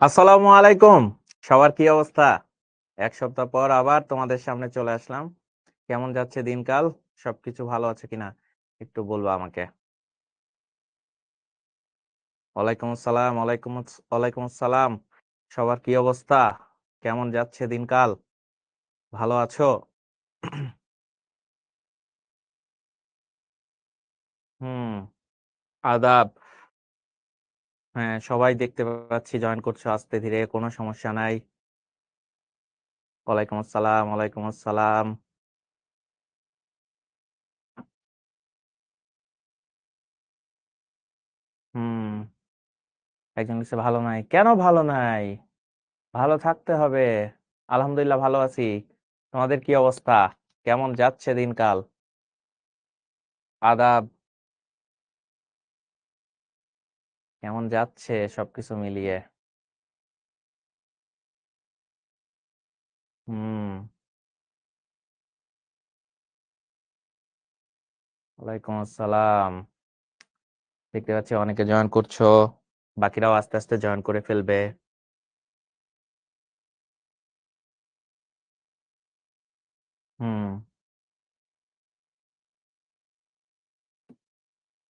আসসালামু আলাইকুম। সবার কি অবস্থা? ১ সপ্তাহ পর আবার তোমাদের সামনে চলে আসলাম। কেমন যাচ্ছে দিনকাল? সবকিছু ভালো আছে কিনা? একটু বলবা আমাকে। ওয়ালাইকুম আসসালাম। সবার কি অবস্থা? কেমন যাচ্ছে দিনকাল? ভালো আছো? হুম, আদাব। হ্যাঁ, সবাই দেখতে পাচ্ছি জয়েন করছো আস্তে ধীরে, কোনো সমস্যা নাই। ওয়ালাইকুম আসসালাম। হুম, একজন লিখছে ভালো নাই। কেন ভালো নাই? ভালো থাকতে হবে। আলহামদুলিল্লাহ ভালো আছি। তোমাদের কি অবস্থা? কেমন যাচ্ছে দিনকাল? আদাব। কেমন যাচ্ছে সবকিছু মিলিয়ে? হুম, ওয়ালাইকুম আসসালাম। দেখতে পাচ্ছি অনেকে জয়েন করছো। বাকিরাও আস্তে, আস্তে জয়েন করে ফেলবে। হুম,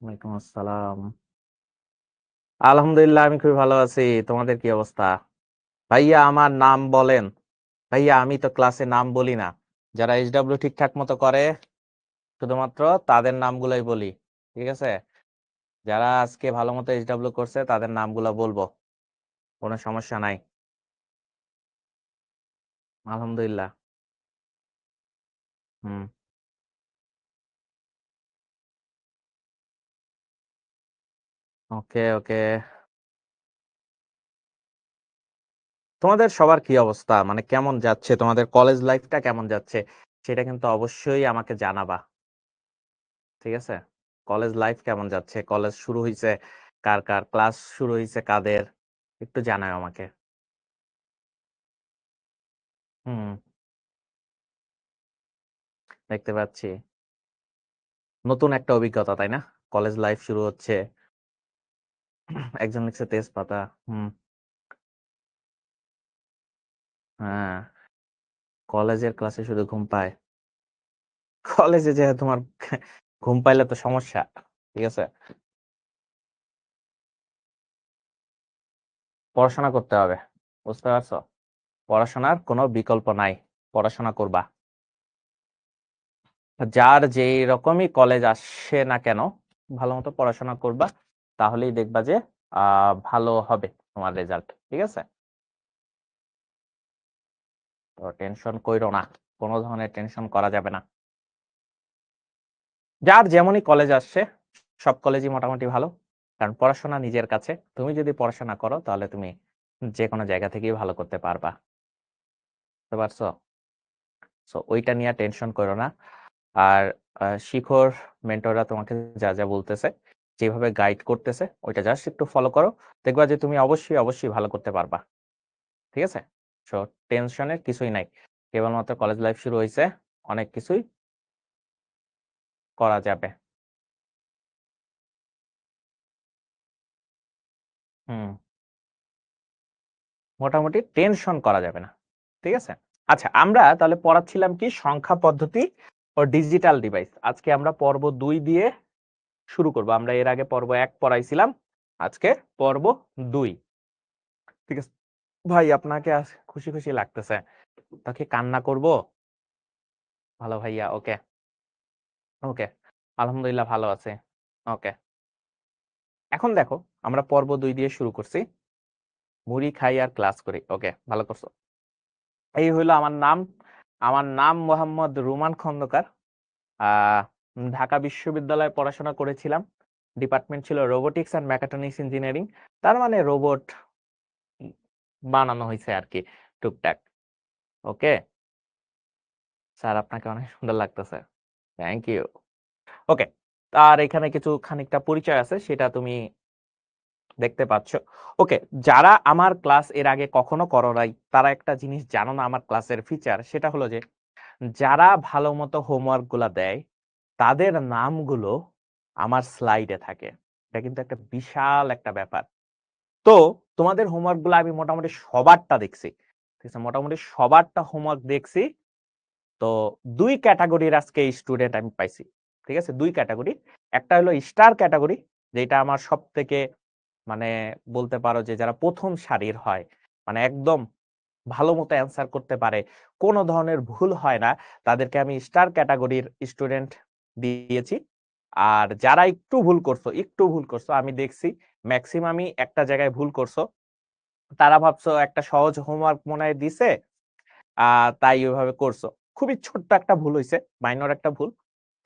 ওয়ালাইকুম আসসালাম। আলহামদুলিল্লাহ আমি খুবই ভালো আছি। তোমাদের কি অবস্থা? ভাইয়া আমার নাম বলেন। ভাইয়া আমি তো ক্লাসে নাম বলি না। যারা এইচডব্লিউ ঠিকঠাক মতো করে শুধুমাত্র তাদের নামগুলোই বলি। ঠিক আছে? যারা আজকে ভালো মতো এইচডব্লিউ করছে তাদের নামগুলো বলবো। কোনো সমস্যা নাই। আলহামদুলিল্লাহ। হুম, ওকে, ওকে। তোমাদের সবার কি অবস্থা? মানে কেমন যাচ্ছে? তোমাদের কলেজ লাইফটা কেমন যাচ্ছে? সেটা কিন্তু অবশ্যই আমাকে জানাবা। ঠিক আছে? কলেজ লাইফ কেমন যাচ্ছে? কলেজ শুরু হইছে কার? ক্লাস শুরু হইছে কাদের? একটু জানাও আমাকে। হুম, দেখতে পাচ্ছি। নতুন একটা অভিজ্ঞতা, তাই না? কলেজ লাইফ শুরু হচ্ছে। একজন লিখছে তেজপাতা। হুম, হ্যাঁ। কলেজের ক্লাসে শুধু ঘুম পায়। কলেজে যেয়ে তোমার ঘুম পাইলে তো সমস্যা। ঠিক আছে? পড়াশোনা করতে হবে। বুঝতে পারছো? পড়াশোনার কোনো বিকল্প নাই। পড়াশোনা করবা। যার যেই রকমই কলেজ আসে না কেন, ভালোমতো পড়াশোনা করবা। তাহলেই দেখবা যে ভালো হবে তোমার রেজাল্ট। ঠিক আছে? তো টেনশন কইরো না। কোনো ধরনের টেনশন করা যাবে না। যার যেমনই কলেজ আসছে, সব কলেজই মোটামুটি ভালো। কারণ পড়াশোনা নিজের কাছে। তুমি যদি পড়াশোনা করো তাহলে তুমি যেকোনো জায়গা থেকেই ভালো করতে পারবা। বুঝতে পারছো? সো ওইটা নিয়ে টেনশন করো না। আর শিখর মেন্টররা তোমাকে যা বলতেছে, যেভাবে গাইড করতেছে ওইটা জাস্ট একটু ফলো করো। দেখবা যে তুমি অবশ্যই ভালো করতে পারবা। ঠিক আছে? সো টেনশনের কিছুই নাই। কেবলমাত্র কলেজ লাইফ শুরু হইছে। অনেক কিছুই করা যাবে। হুম, মোটামুটি টেনশন করা যাবে না। ঠিক আছে? আচ্ছা, আমরা তাহলে পড়াচ্ছিলাম কি সংখ্যা পদ্ধতি ও ডিজিটাল ডিভাইস। আজকে আমরা পর্ব ২ দিয়ে শুরু করব। আমরা এর আগে পর্ব ১ পড়াইছিলাম। আজকে পর্ব ২। ঠিক আছে? ভাই আপনাকে আজ খুশি লাগতেছে। তা কি কান্না করব? ভালো ভাইয়া, ওকে, ওকে। আলহামদুলিল্লাহ ভালো আছে। ওকে। এখন দেখো আমরা পর্ব ২ দিয়ে শুরু করছি। মুড়ি খাই আর ক্লাস করি। ওকে, ভালো করছো। এই হইলো আমার নাম। আমার নাম মোহাম্মদ রুমান খন্দকার। আ ঢাকা বিশ্ববিদ্যালয়ে পড়াশোনা করেছিলাম। ডিপার্টমেন্ট ছিল রোবোটিক্স অ্যান্ড মেকাট্রনিক্স ইঞ্জিনিয়ারিং। তার মানে রোবট বানানো হইছে আরকি টুকটাক। ওকে? স্যার আপনাকে অনেক সুন্দর লাগতেছে। Thank you. ওকে। আর এখানে কিছু খানিকটা পরিচয় আছে সেটা তুমি দেখতে পাচ্ছ। ওকে, যারা আমার ক্লাস এর আগে কখনো করো নাই, তারা একটা জিনিস জানো না আমার ক্লাসের ফিচার সেটা হলো যে, যারা ভালোমতো হোমওয়ার্ক গুলা দেয়, তাদের নামগুলো আমার স্লাইডে থাকে। এটা কিন্তু একটা বিশাল একটা ব্যাপার। তো তোমাদের হোমওয়ার্ক গুলো আমি মোটামুটি সবারটা দেখছি, ঠিক আছে, মোটামুটি সবারটা হোমওয়ার্ক দেখছি। তো 2 ক্যাটাগরির আজকে স্টুডেন্ট আমি পাইছি, ঠিক আছে, 2 ক্যাটাগরি। একটা হলো স্টার ক্যাটাগরি, যেটা আমার সবথেকে মানে বলতে পারো যে যারা প্রথম সারির হয়, মানে একদম ভালো মতো অ্যান্সার করতে পারে, কোনো ধরনের ভুল হয় না, তাদেরকে আমি স্টার ক্যাটাগরির স্টুডেন্ট দিয়েছি। আর যারা একটু ভুল করছো আমি দেখছি ম্যাক্সিমামই একটা জায়গায় ভুল করছো, তারা ভাবছো একটা সহজ হোমওয়ার্ক মনে হয় দিছে, তাই ওইভাবে করছো। খুবই ছোট্ট একটা ভুল হইছে, মাইনর একটা ভুল,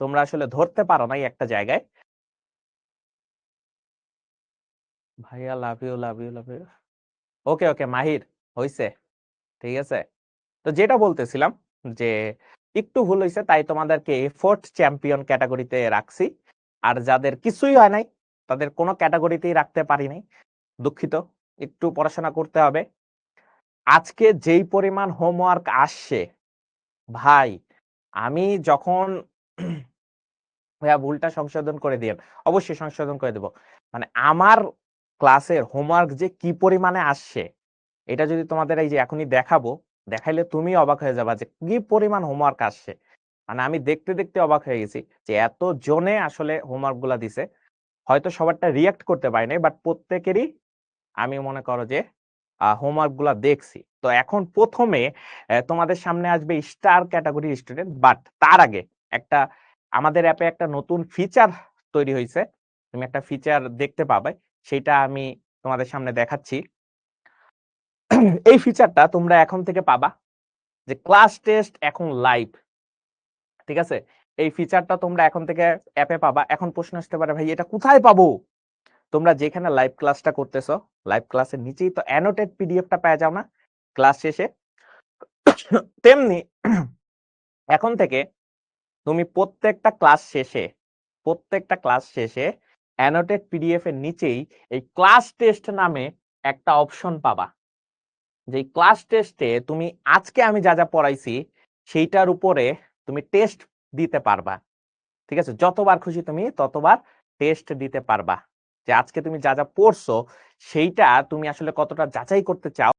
তোমরা আসলে ধরতে পারো নাই একটা জায়গায়। ভাইয়া love you, love you, love you. Okay okay Mahir, হইছে, ঠিক আছে। তো যেটা বলতেছিলাম যে একটু ভুল হয়েছে, তাই তোমাদেরকে এফোর্ট চ্যাম্পিয়ন ক্যাটাগরিতে রাখছি। আর যাদের কিছুই হয় নাই তাদের কোনো ক্যাটাগরিতেই রাখতে পারি নাই, দুঃখিত, একটু পড়াশোনা করতে হবে। আজকে যেই পরিমাণ হোমওয়ার্ক আসছে ভাই, আমি যখন ভাইয়া ভুলটা সংশোধন করে দিয়েন, অবশ্যই সংশোধন করে দেব। মানে আমার ক্লাসের হোমওয়ার্ক যে কি পরিমাণে আসছে, এটা যদি তোমাদের এই যে এখনই দেখাবো, দেখাইলে তুমি অবাক হয়ে যাবা যে কি পরিমাণ হোমওয়ার্ক আসছে। মানে আমি দেখতে দেখতে অবাক হয়ে গেছি যে এত জনে আসলে হোমওয়ার্ক গুলা দিছে। হয়তো সবারটা রিয়াক্ট করতে পারিনি, বাট প্রত্যেকেরই আমি মনে করো যে হোমওয়ার্ক গুলা দেখছি। তো এখন প্রথমে তোমাদের সামনে আসবে স্টার ক্যাটাগরি স্টুডেন্ট, বাট তার আগে একটা আমাদের অ্যাপে একটা নতুন ফিচার তৈরি হয়েছে, তুমি একটা ফিচার দেখতে পাবে, সেটা আমি তোমাদের সামনে দেখাচ্ছি। এই ফিচারটা তোমরা এখন থেকে পাবা, যে ক্লাস টেস্ট এখন লাইভ, ঠিক আছে। এই ফিচারটা তোমরা এখন থেকে অ্যাপে পাবা। এখন প্রশ্ন আসতে পারে ভাই এটা কোথায় পাবো? তোমরা যেখানে লাইভ ক্লাসটা করতেছো, লাইভ ক্লাসের নিচেই তো অ্যানোটেড পিডিএফটা পেয়ে যাও না ক্লাস শেষে? তেমনি এখন থেকে তুমি প্রত্যেকটা ক্লাস শেষে অ্যানোটেড পিডিএফ এর নিচেই এই ক্লাস টেস্ট নামে একটা অপশন পাবা, যে ক্লাস টেস্টে তুমি আজকে আমি যা যা পড়াইছি সেইটার উপরে তুমি টেস্ট দিতে পারবা, ঠিক আছে। যতবার খুশি তুমি ততবার টেস্ট দিতে পারবা, যে আজকে তুমি যা যা পড়ছো সেইটা তুমি আসলে কতটা যাচাই করতে চাও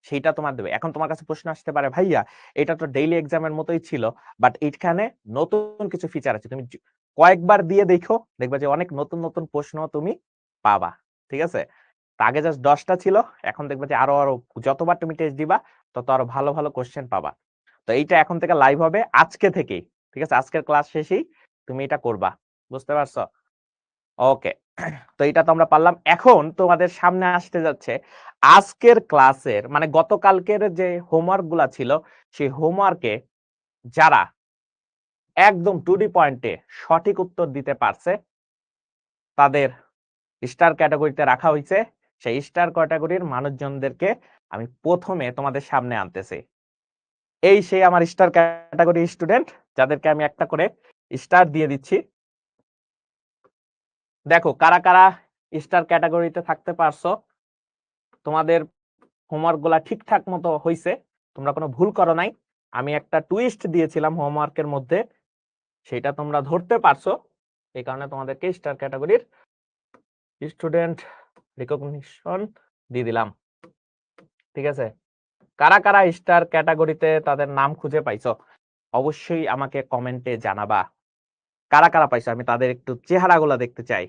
সেইটা তোমার দেবে। এখন তোমার কাছে প্রশ্ন আসতে পারে ভাইয়া এটা তো ডেইলি এক্সামের মতোই ছিল, বাট এইখানে নতুন কিছু ফিচার আছে, তুমি কয়েকবার দিয়ে দেখো, দেখবে যে অনেক নতুন নতুন প্রশ্ন তুমি পাবা, ঠিক আছে। আগে জাস্ট 10টা ছিল, এখন দেখবে যে আরো আরো যতবার তুমি টেস্ট দিবা তত আরো ভালো ভালো কোশ্চেন পাবা। তো এইটা এখন থেকে লাইভ হবে আজকে থেকেই, ঠিক আছে, আজকের ক্লাস শেষেই তুমি এটা করবা, বুঝতে পারছো? ওকে, তো এটা তো আমরা পারলাম। এখন তোমাদের সামনে আসতে যাচ্ছে আজকের ক্লাসের, মানে গতকালকের যে হোমওয়ার্ক গুলা ছিল সেই হোমওয়ার্কে যারা একদম টু দি পয়েন্টে সঠিক উত্তর দিতে পারছে তাদের স্টার ক্যাটাগরিতে রাখা হয়েছে। সেই স্টার ক্যাটাগরির মানুষজনদেরকে আমি প্রথমে তোমাদের সামনে আনতেছি। এই সেই আমার স্টার ক্যাটাগরি স্টুডেন্ট, যাদেরকে আমি একটা করে স্টার দিয়ে দিচ্ছি। দেখো কারা কারা স্টার ক্যাটাগরিতে থাকতে পারছো, তোমাদের হোমওয়ার্ক গুলা ঠিকঠাক মতো হয়েছে, তোমরা কোনো ভুল করো নাই। আমি একটা টুইস্ট দিয়েছিলাম হোমওয়ার্কের মধ্যে, সেটা তোমরা ধরতে পারছো, এই কারণে তোমাদেরকে স্টার ক্যাটাগরির স্টুডেন্ট রিকগনিশন দিয়ে দিলাম, ঠিক আছে। কারা কারা স্টার ক্যাটাগরিতে তাদের নাম খুঁজে পাইছো অবশ্যই আমাকে কমেন্টে জানাবা, কারা কারা পাইছো, আমি তাদের একটু চেহারাগুলো দেখতে চাই।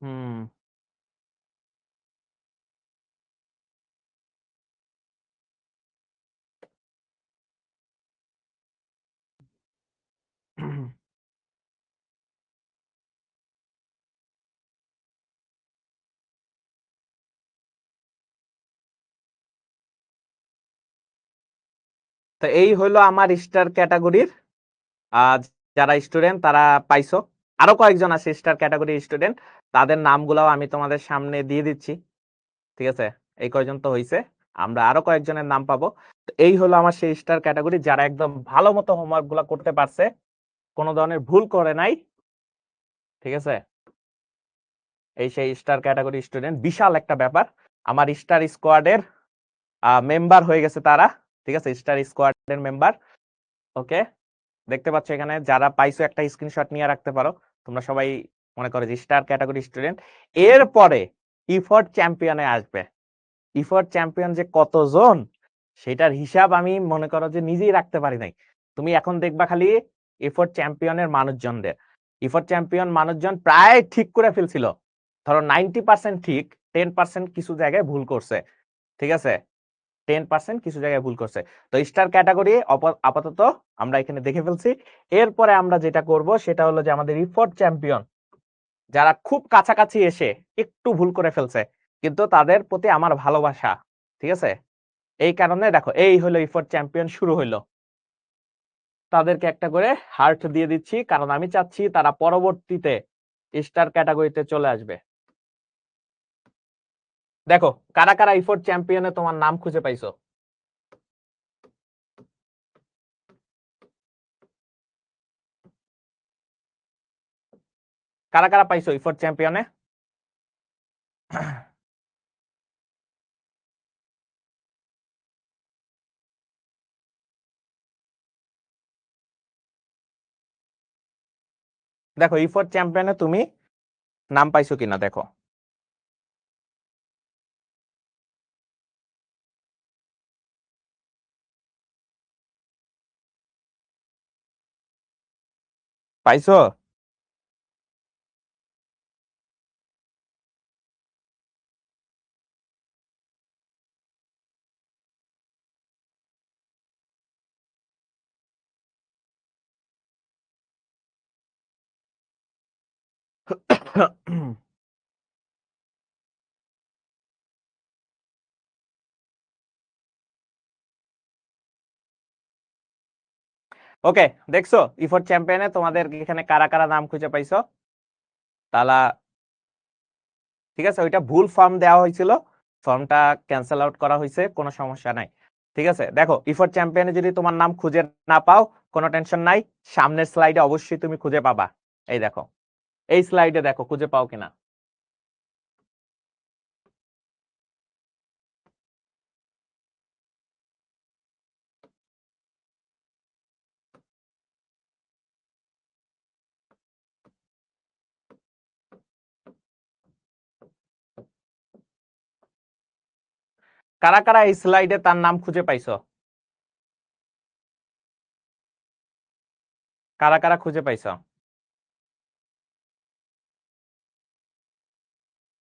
হুম। তো এই হলো আমার স্টার ক্যাটাগরির যারা স্টুডেন্ট তারা পাইছো। আরো কয়েকজন আছে স্টার ক্যাটাগরি স্টুডেন্ট, তাদের নামগুলাও আমি তোমাদের সামনে দিয়ে দিচ্ছি, ঠিক আছে। এই কয়জন তো হইছে, আমরা আরো কয়েকজনের নাম পাবো। তো এই হলো আমার সেই স্টার ক্যাটাগরি যারা একদম ভালো মতো হোমওয়ার্ক গুলা করতে পারছে, কোনো ধরনের ভুল করে নাই, ঠিক আছে। এই সেই স্টার ক্যাটাগরি স্টুডেন্ট, বিশাল একটা ব্যাপার। আমার স্টার স্কোয়াডের মেম্বার হয়ে গেছে তারা, ঠিক আছে, স্টার স্কোয়াডের মেম্বার। ওকে, দেখতে পাচ্ছ এখানে যারা পাইছো একটা স্ক্রিনশট নিয়ে রাখতে পারো, তোমরা সবাই মনে করো যে স্টার ক্যাটাগরি স্টুডেন্ট। এরপরে ইফোর্ট চ্যাম্পিয়নে আসবে। ইফোর্ট চ্যাম্পিয়ন যে কতজন সেটার হিসাব আমি মনে করো যে নিজেই রাখতে পারি নাই। তুমি এখন দেখবা খালি ইফোর্ট চ্যাম্পিয়নের মানুষজনদের। ইফোর্ট চ্যাম্পিয়ন মানুষজন প্রায় ঠিক করে ফেলছিল, ধরো 90% ঠিক, 10% কিছু জায়গায় ভুল করছে। ঠিক আছে, 10% কিছু জায়গায় ভুল করছে। তো স্টার ক্যাটাগরি আপাতত আমরা এখানে দেখে ফেলছি। এরপরে আমরা যেটা করব সেটা হলো যে আমাদের ইফোর্ট চ্যাম্পিয়ন যারা খুব কাছাকাছি এসে একটু ভুল করে ফেলছে, কিন্তু তাদের প্রতি আমার ভালোবাসা, ঠিক আছে, এই কারণে দেখো এই হলো ইফোর্ট চ্যাম্পিয়ন শুরু হইলো। তাদেরকে একটা করে হার্ট দিয়ে দিচ্ছি, কারণ আমি চাচ্ছি তারা পরবর্তীতে স্টার ক্যাটাগরিতে চলে আসবে। দেখো কারা কারা ইফোর্ট চ্যাম্পিয়নে তোমার নাম খুঁজে পাইছো? কারা কারা পাইছো ইফোর্ট চ্যাম্পিয়নে? দেখো ইফোর্ট চ্যাম্পিয়নে তুমি নাম পাইছো কিনা দেখো। পাইছো? ওকে, দেখছো ইফোর্ট চ্যাম্পিয়নে তোমাদের এখানে কারা কারা নাম খুঁজে পাইছো? তাহলে ঠিক আছে, ওইটা ভুল ফর্ম দেওয়া হয়েছিল, ফর্মটা ক্যান্সেল আউট করা হয়েছে, কোনো সমস্যা নাই। ঠিক আছে, দেখো ইফোর্ট চ্যাম্পিয়নে যদি তোমার নাম খুঁজে না পাও কোনো টেনশন নাই, সামনের স্লাইডে অবশ্যই তুমি খুঁজে পাবা। এই দেখো, এই স্লাইডে দেখো খুঁজে পাও কিনা। কারা কারা এই স্লাইডে তার নাম খুঁজে পাইছো? কারা কারা খুঁজে পাইছো?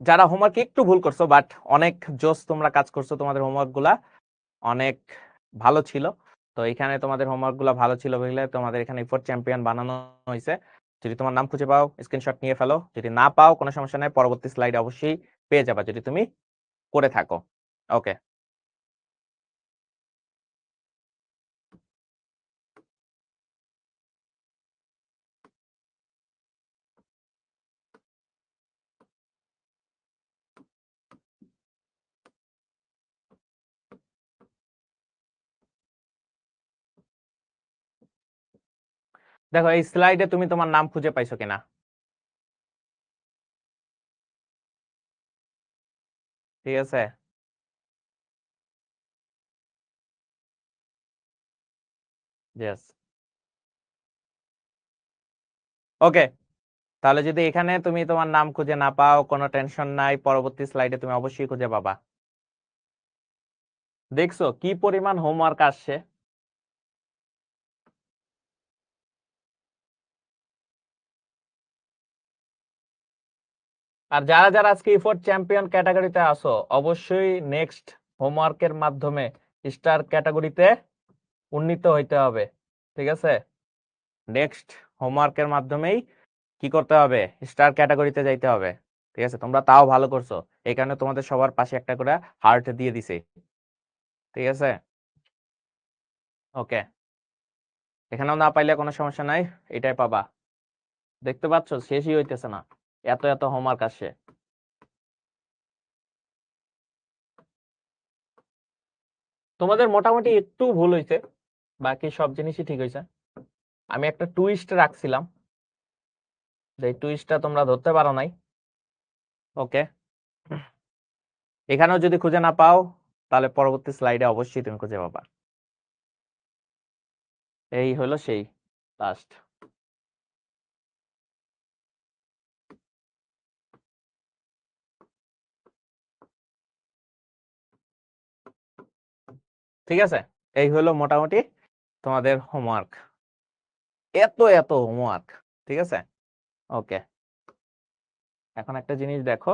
যারা হোমওয়ার্ক একটু ভুল করছো, বাট অনেক জোস তোমরা কাজ করছো, তোমাদের হোমওয়ার্ক গুলা অনেক ভালো ছিল। তো এখানে তোমাদের হোমওয়ার্ক গুলা ভালো ছিল বলে তোমাদের এখানে ইফোর্ট চ্যাম্পিয়ন বানানো হয়েছে। যদি তোমার নাম খুঁজে পাও স্ক্রিনশট নিয়ে ফেলো, যদি না পাও কোনো সমস্যা নাই, পরবর্তী স্লাইডে অবশ্যই পেয়ে যাবা যদি তুমি করে থাকো। ওকে, দেখো এই স্লাইডে তুমি তোমার নাম খুঁজে পাইছো কিনা। ঠিক আছে, ইয়েস, ওকে। তাহলে যদি এখানে তুমি তোমার নাম খুঁজে না পাও কোনো টেনশন নাই, পরবর্তী স্লাইডে তুমি অবশ্যই খুঁজে পাবা। দেখছো কি পরিমাণ হোমওয়ার্ক আসছে। আর যারা যারা আজকে ইফোর্ট চ্যাম্পিয়ন ক্যাটাগরিতে আসো, অবশ্যই নেক্সট হোমওয়ার্কের মাধ্যমে স্টার ক্যাটাগরিতে উন্নীত হইতে হবে। ঠিক আছে, নেক্সট হোমওয়ার্কের মাধ্যমেই কি করতে হবে, স্টার ক্যাটাগরিতে যাইতে হবে। ঠিক আছে, তোমরা তাও ভালো করছো, এই কারণে তোমাদের সবার পাশে একটা করে হার্ট দিয়ে দিছে। ঠিক আছে, ওকে, এখানেও না পাইলে কোনো সমস্যা নাই, এটাই পাবা। দেখতে পাচ্ছ শেষই হইতেছে না, এত এত হোমওয়ার্ক আসে। তোমাদের মোটামুটি একটু ভুল হয়েছে, বাকি সব জিনিসই ঠিক হয়েছে। আমি একটা টুইস্ট রাখছিলাম, যে টুইস্টটা তোমরা ধরতে পারো নাই। ওকে, এখানেও যদি খুঁজে না পাও তাহলে পরবর্তী স্লাইডে অবশ্যই তুমি খুঁজে পাবা। এই হলো সেই লাস্ট। ঠিক আছে, এই হলো মোটামুটি তোমাদের হোমওয়ার্ক, এত এত হোমওয়ার্ক। ঠিক আছে, ওকে। এখন একটা জিনিস দেখো,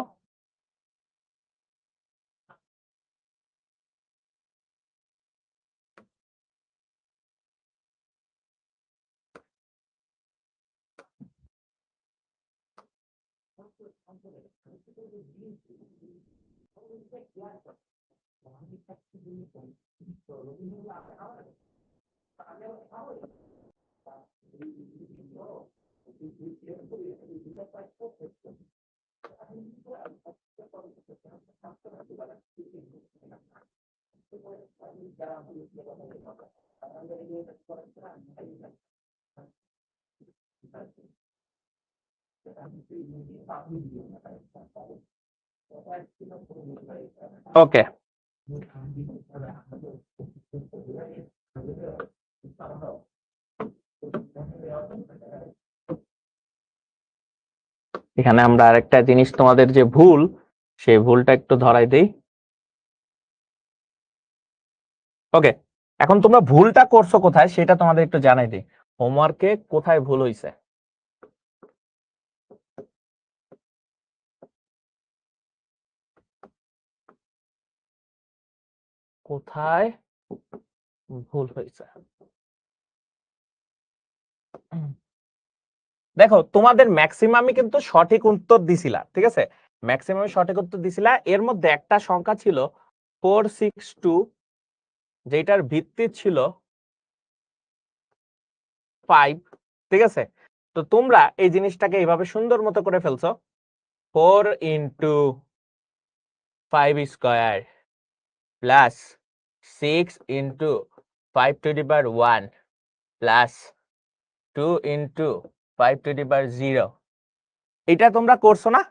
ওকে। এখানে আমরা আরেকটা জিনিস, তোমাদের যে ভুল, সেই ভুলটা একটু ধরাই দেই। ওকে, এখন তোমরা ভুলটা করছো কোথায় সেটা তোমাদের একটু জানাই দিই। হোমওয়ার্কে কোথায় ভুল হয়েছে? কোথায় ভুল হয়েছে? দেখো, তোমাদের ম্যাক্সিমামই কিন্তু সঠিক উত্তর দিছিলা, ঠিক আছে, ম্যাক্সিমাম সঠিক উত্তর দিছিলা। এর মধ্যে একটা সংখ্যা ছিল 462, যেটার ভিত্তি ছিল 5। ঠিক আছে, তো তোমরা এই জিনিসটাকে এইভাবে সুন্দর মতো করে ফেলছো, 4 into 5 square plus 6 into 5 to the power 1 plus 2 into 5 to the power 0। এটা তোমরা করছো না?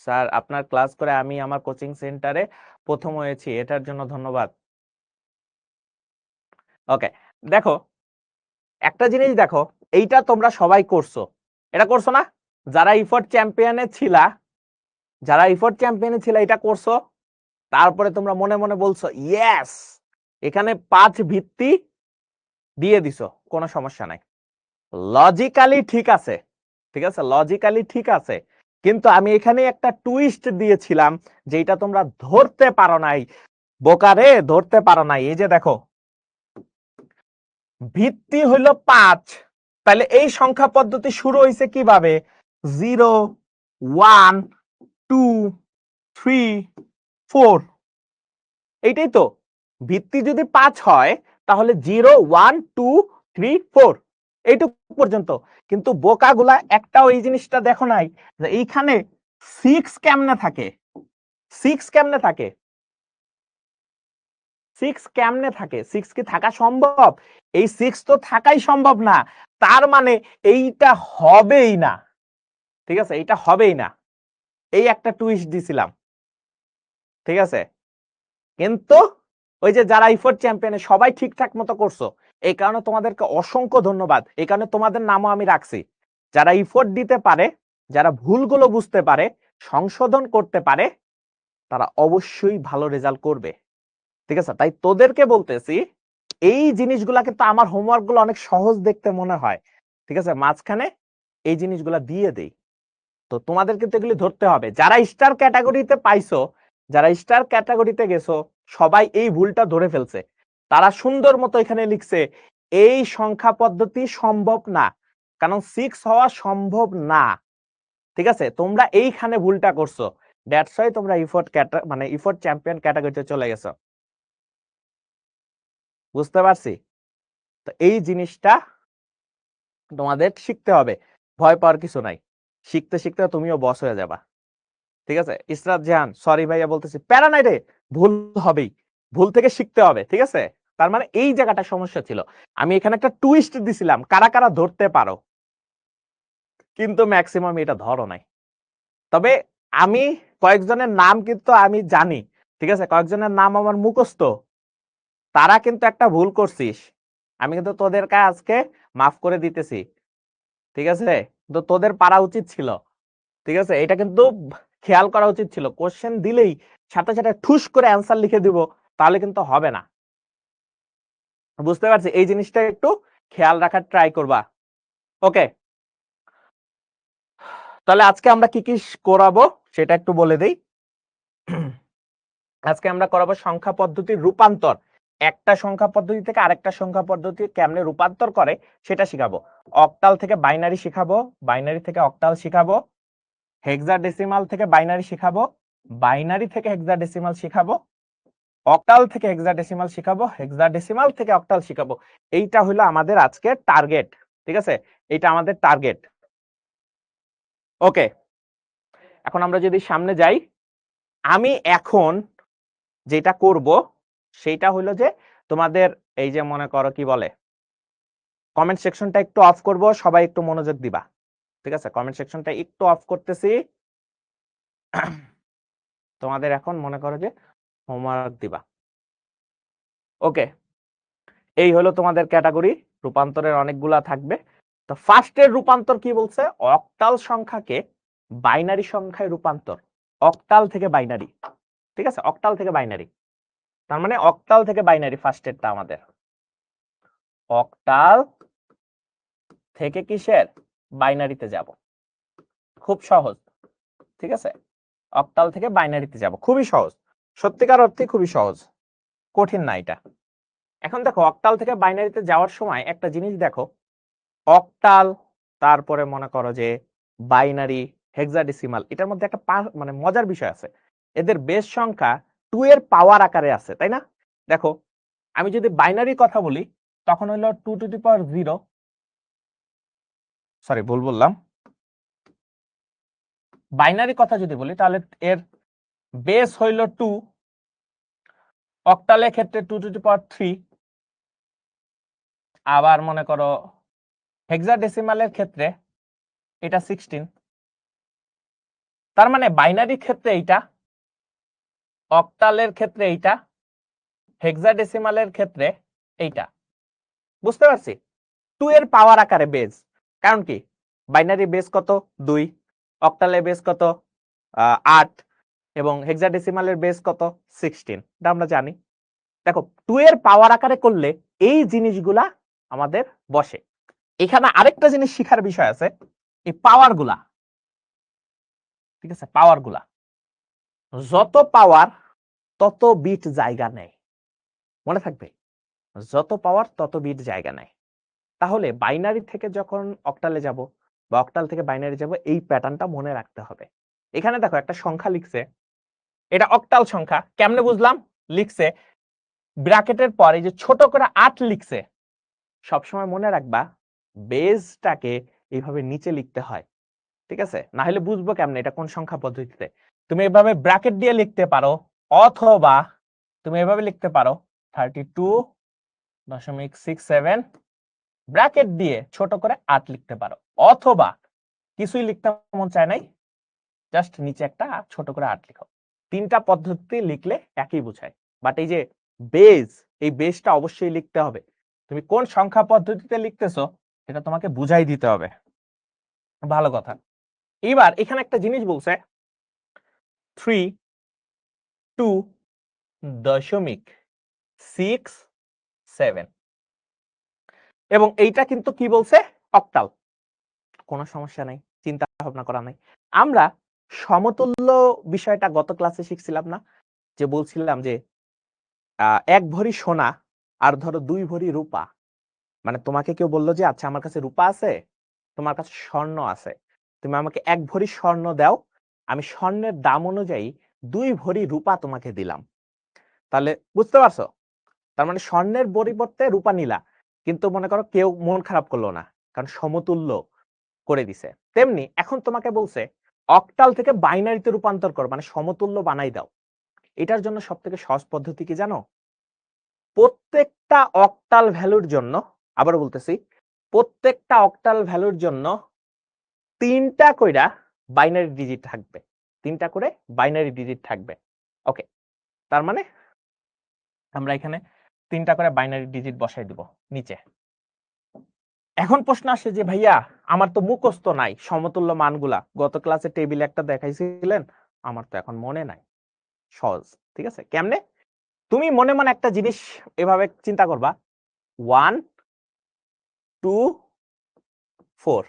স্যার, আপনার ক্লাস করে আমি আমার কোচিং সেন্টারে প্রথম হয়েছি, এটার জন্য ধন্যবাদ। ওকে, দেখো একটা জিনিস দেখো, এইটা তোমরা সবাই করছো, এটা করছো না? যারা ইফোর্ট চ্যাম্পিয়নে ছিলা, যারা ইফোর্ট চ্যাম্পিয়নে ছিলা, এটা করছো। তারপরে তোমরা মনে মনে বলছো ইয়েস, এখানে 5 ভিত্তি দিয়ে দিছো, কোনো সমস্যা নাই, লজিক্যালি ঠিক আছে। ঠিক আছে, লজিক্যালি ঠিক আছে, কিন্তু আমি এখানে একটা টুইস্ট দিয়েছিলাম, যেটা তোমরা ধরতে পারো নাই। বোকারে, ধরতে পারো নাই। এই যে দেখো, ভিত্তি হইল 5, তাহলে এই সংখ্যা পদ্ধতি শুরু হয়েছে কিভাবে? 0 1 2 3 4, এইটাই তো। ভিত্তি যদি 5 হয় তাহলে 0 1 2 3 4 এইটুকু পর্যন্ত। কিন্তু বোকাগুলা একটাও এই জিনিসটা দেখো নাই যে এইখানে 6 কেমনে থাকে। 6 কেমনে থাকে? 6 কেমনে থাকে? 6 কি থাকা সম্ভব? এই 6 তো থাকাই সম্ভব না, তার মানে এইটা হবেই না। ঠিক আছে, এইটা হবেই না। এই একটা টুইস্ট দিছিলাম, ঠিক আছে। কিন্তু ওই যে যারা ইফোর্ট চ্যাম্পিয়নে সবাই ঠিকঠাক মতো করছো, এই কারণে তোমাদেরকে অসংখ্য ধন্যবাদ। এই কারণে তোমাদের নামও আমি রাখছি। যারা ইফোর্ট দিতে পারে, যারা ভুলগুলো বুঝতে পারে, সংশোধন করতে পারে, তারা অবশ্যই ভালো রেজাল্ট করবে। ঠিক আছে, তাই তোদেরকে বলতেছি, এই জিনিসগুলা কিন্তু আমার হোমওয়ার্ক গুলো অনেক সহজ দেখতে মনে হয়, ঠিক আছে, মাঝখানে এই জিনিসগুলা দিয়ে দেই। তো তোমাদের কিন্তু এগুলি ধরতে হবে। যারা স্টার ক্যাটাগরিতে পাইছো, যারা স্টার ক্যাটাগরিতে গেছো, সবাই এই ভুলটা ধরে ফেলছে। তারা সুন্দর মতো এখানে লিখছে এই সংখ্যা পদ্ধতি সম্ভব না, কারণ 6 হওয়া সম্ভব না। ঠিক আছে, তোমরা এইখানে ভুলটা করছো, দ্যাটস ওয়াই তোমরা ইফোর্ট মানে ইফোর্ট চ্যাম্পিয়ন ক্যাটাগরিতে চলে গেছো। বুঝতে পারছি? তো এই জিনিসটা তোমাদের শিখতে হবে, ভয় পাওয়ার কিছু নাই। শিখতে শিখতে তুমিও বস হয়ে যাবা। ঠিক আছে, ইসরাত জাহান, সরি ভাইয়া বলতেছি, প্যারা নাই রে, ভুল হবেই, ভুল থেকে শিখতে হবে। ঠিক আছে, তার মানে এই জায়গাটা সমস্যা ছিল। আমি এখানে একটা টুইস্ট দিছিলাম, কারা কারা ধরতে পারো, কিন্তু ম্যাক্সিমাম এটা ধরো নাই। তবে আমি কয়েকজনের নাম কিন্তু আমি জানি, ঠিক আছে, কয়েকজনের নাম আমার মুখস্থ, তারা কিন্তু একটা ভুল করছিস, আমি কিন্তু তোদেরকে আজকে মাফ করে দিতেছি। ঠিক আছে, তো তোদের পারা উচিত ছিল। ঠিক আছে, এটা কিন্তু খেয়াল করা উচিত ছিল, কোশ্চেন দিলেই সাথে সাথে ঠুস করে অ্যান্সার লিখে দিব, তাহলে কিন্তু হবে না। বুঝতে পারছি, এই জিনিসটা একটু খেয়াল রাখার ট্রাই করবা। ওকে, তাহলে আজকে আমরা কি কি করাবো সেটা একটু বলে দেই। আজকে আমরা করাবো সংখ্যা পদ্ধতির রূপান্তর। একটা সংখ্যা পদ্ধতি থেকে আরেকটা সংখ্যা পদ্ধতি কেমনে রূপান্তর করে সেটা শিখাবো। অক্টাল থেকে বাইনারি শিখাবো, বাইনারি থেকে অক্টাল শিখাবো, হেক্সাডেসিমাল থেকে বাইনারি শিখাবো, বাইনারি থেকে হেক্সাডেসিমাল শিখাবো, অক্টাল থেকে হেক্সাডেসিমাল শিখাবো, হেক্সাডেসিমাল থেকে অক্টাল শিখাবো। এইটা হলো আমাদের আজকের টার্গেট, ঠিক আছে? এটা আমাদের টার্গেট। ওকে, এখন আমরা যদি সামনে যাই, আমি এখন যেটা করব সেটা হলো যে তোমাদের এই যে মনে করো কি বলে কমেন্ট সেকশনটা একটু অফ করব, সবাই একটু মনোযোগ দিবা, ঠিক আছে? কমেন্ট সেকশনটা একটু অফ করতেছি। তোমাদের এখন মনে করো যে হোমওয়ার্ক দিবা। ওকে, এই হলো তোমাদের ক্যাটাগরি। রূপান্তরের অনেকগুলা থাকবে। তো ফার্স্টের রূপান্তর কি বলছে? অক্টাল সংখ্যাকে বাইনারি সংখ্যায় রূপান্তর। অক্টাল থেকে বাইনারি, ঠিক আছে? অক্টাল থেকে বাইনারি, তার মানে অক্টাল থেকে বাইনারি ফার্স্টেরটা আমাদের। অক্টাল থেকে কিসের? বাইনারিতে যাব। খুব সহজ, ঠিক আছে? অক্টাল থেকে বাইনারিতে যাব, খুবই সহজ, সত্যিকার অর্থে খুবই সহজ, কঠিন না এটা। এখন দেখো, অক্টাল থেকে বাইনারিতে যাওয়ার সময় একটা জিনিস দেখো, অক্টাল, তারপরে মনে করো যে বাইনারি, হেক্সাডেসিমাল, এটার মধ্যে একটা মানে মজার বিষয় আছে, এদের বেস সংখ্যা 2 এর পাওয়ার আকারে আছে, তাই না? দেখো, আমি যদি বাইনারি কথা বলি তখন হলো 2 টু দি পাওয়ার 0, সরি ভুল বললাম, বাইনারি কথা যদি বলি তাহলে এর বেস হইল 2, অক্টালের ক্ষেত্রে 2 টু দি পাওয়ার 3, আবার মনে করো হেক্সাডেসিমালের ক্ষেত্রে এটা 16। তার মানে বাইনারির ক্ষেত্রে এইটা, অক্টালের ক্ষেত্রে এইটা, হেক্সাডেসিমালের ক্ষেত্রে এইটা। বুঝতে পারছি? 2 এর পাওয়ার আকারে বেস। কারণ কি, বাইনারি বেস কত? 2, অক্টালের বেস কত? 8, এবং হেক্সাডেসিমালের বেস কত? 16। এটা আমরা জানি। দেখো, 2 এর পাওয়ার আকারে করলে এই জিনিসগুলা আমাদের বসে। এখানে আরেকটা জিনিস শিখার বিষয় আছে, এই পাওয়ার গুলা, ঠিক আছে? পাওয়ার গুলা, যত পাওয়ার তত বিট জায়গা নেয়, মনে থাকবে, যত পাওয়ার তত বিট জায়গা নেয়। তাহলে বাইনারি থেকে যখন অক্টালে যাব বা অক্টাল থেকে বাইনারি যাব, এই প্যাটার্নটা মনে রাখতে হবে। এখানে দেখো একটা সংখ্যা লিখছে, এটা অক্টাল সংখ্যা, কেমনে বুঝলাম? লিখছে ব্র্যাকেটের পর এই যে ছোট করে 8 লিখছে। সবসময় মনে রাখবা বেসটাকে এইভাবে নিচে লিখতে হয়, ঠিক আছে? না হলে বুঝবো কেমনে এটা কোন সংখ্যা পদ্ধতিতে। তুমি এভাবে ব্র্যাকেট দিয়ে লিখতে পারো, অথবা তুমি এভাবে লিখতে পারো 32.67 ব্র্যাকেট দিয়ে ছোট করে 8 লিখতে পারো, অথবা কিছুই লিখতে মন চায় নাই, জাস্ট নিচে একটা ছোট করে 8 লিখো। তিনটা পদ্ধতি লিখলে একই বোঝায়। বাট এই যে বেস, এই বেসটা অবশ্যই লিখতে হবে। তুমি কোন সংখ্যা পদ্ধতিতে লিখতেছো এটা তোমাকে বুঝাই দিতে হবে। ভালো কথা। এবার এখানে একটা জিনিস বলছে 3.67, এবং এইটা কিন্তু কি বলছে? অক্টাল। কোনো সমস্যা নাই, চিন্তা ভাবনা করা নাই। আমরা সমতুল্য বিষয়টা গত ক্লাসে শিখছিলাম না? যে বলছিলাম যে 1 ভরি সোনা আর ধরো 2 ভরি রূপা, মানে তোমাকে কেউ বললো যে আচ্ছা আমার কাছে রূপা আছে, তোমার কাছে স্বর্ণ আছে, তুমি আমাকে 1 ভরি স্বর্ণ দাও, আমি স্বর্ণের দাম অনুযায়ী 2 ভরি রূপা তোমাকে দিলাম। তাহলে বুঝতে পারছো? তার মানে স্বর্ণের পরিবর্তে রূপা নিলা, কিন্তু মনে করো কেউ মন খারাপ করলো না, কারণ সমতুল্য করে দিছে। তেমনি এখন তোমাকে বলছে অক্টাল থেকে বাইনারিতে রূপান্তর কর, মানে সমতুল্য বানাই দাও। এটার জন্য সবথেকে সহজ পদ্ধতি কি জানো? প্রত্যেকটা অক্টাল ভ্যালুর জন্য, আবার বলতেছি, প্রত্যেকটা অক্টাল ভ্যালুর জন্য 3টা কইরা বাইনারি ডিজিট থাকবে, 3টা করে বাইনারি ডিজিট থাকবে। ওকে, তার মানে আমরা এখানে 3টা করে বাইনারি ডিজিট বসাই দিব নিচে। এখন প্রশ্ন আসে যে ভাইয়া আমার তো মুখস্থ নাই সমতুল্য মানগুলা, গত ক্লাসে টেবিল একটা দেখাইছিলেন, আমার তো এখন মনে নাই। সহজ, ঠিক আছে? কেমনে? তুমি মনে মনে একটা জিনিস এভাবে চিন্তা করবা 1 2 4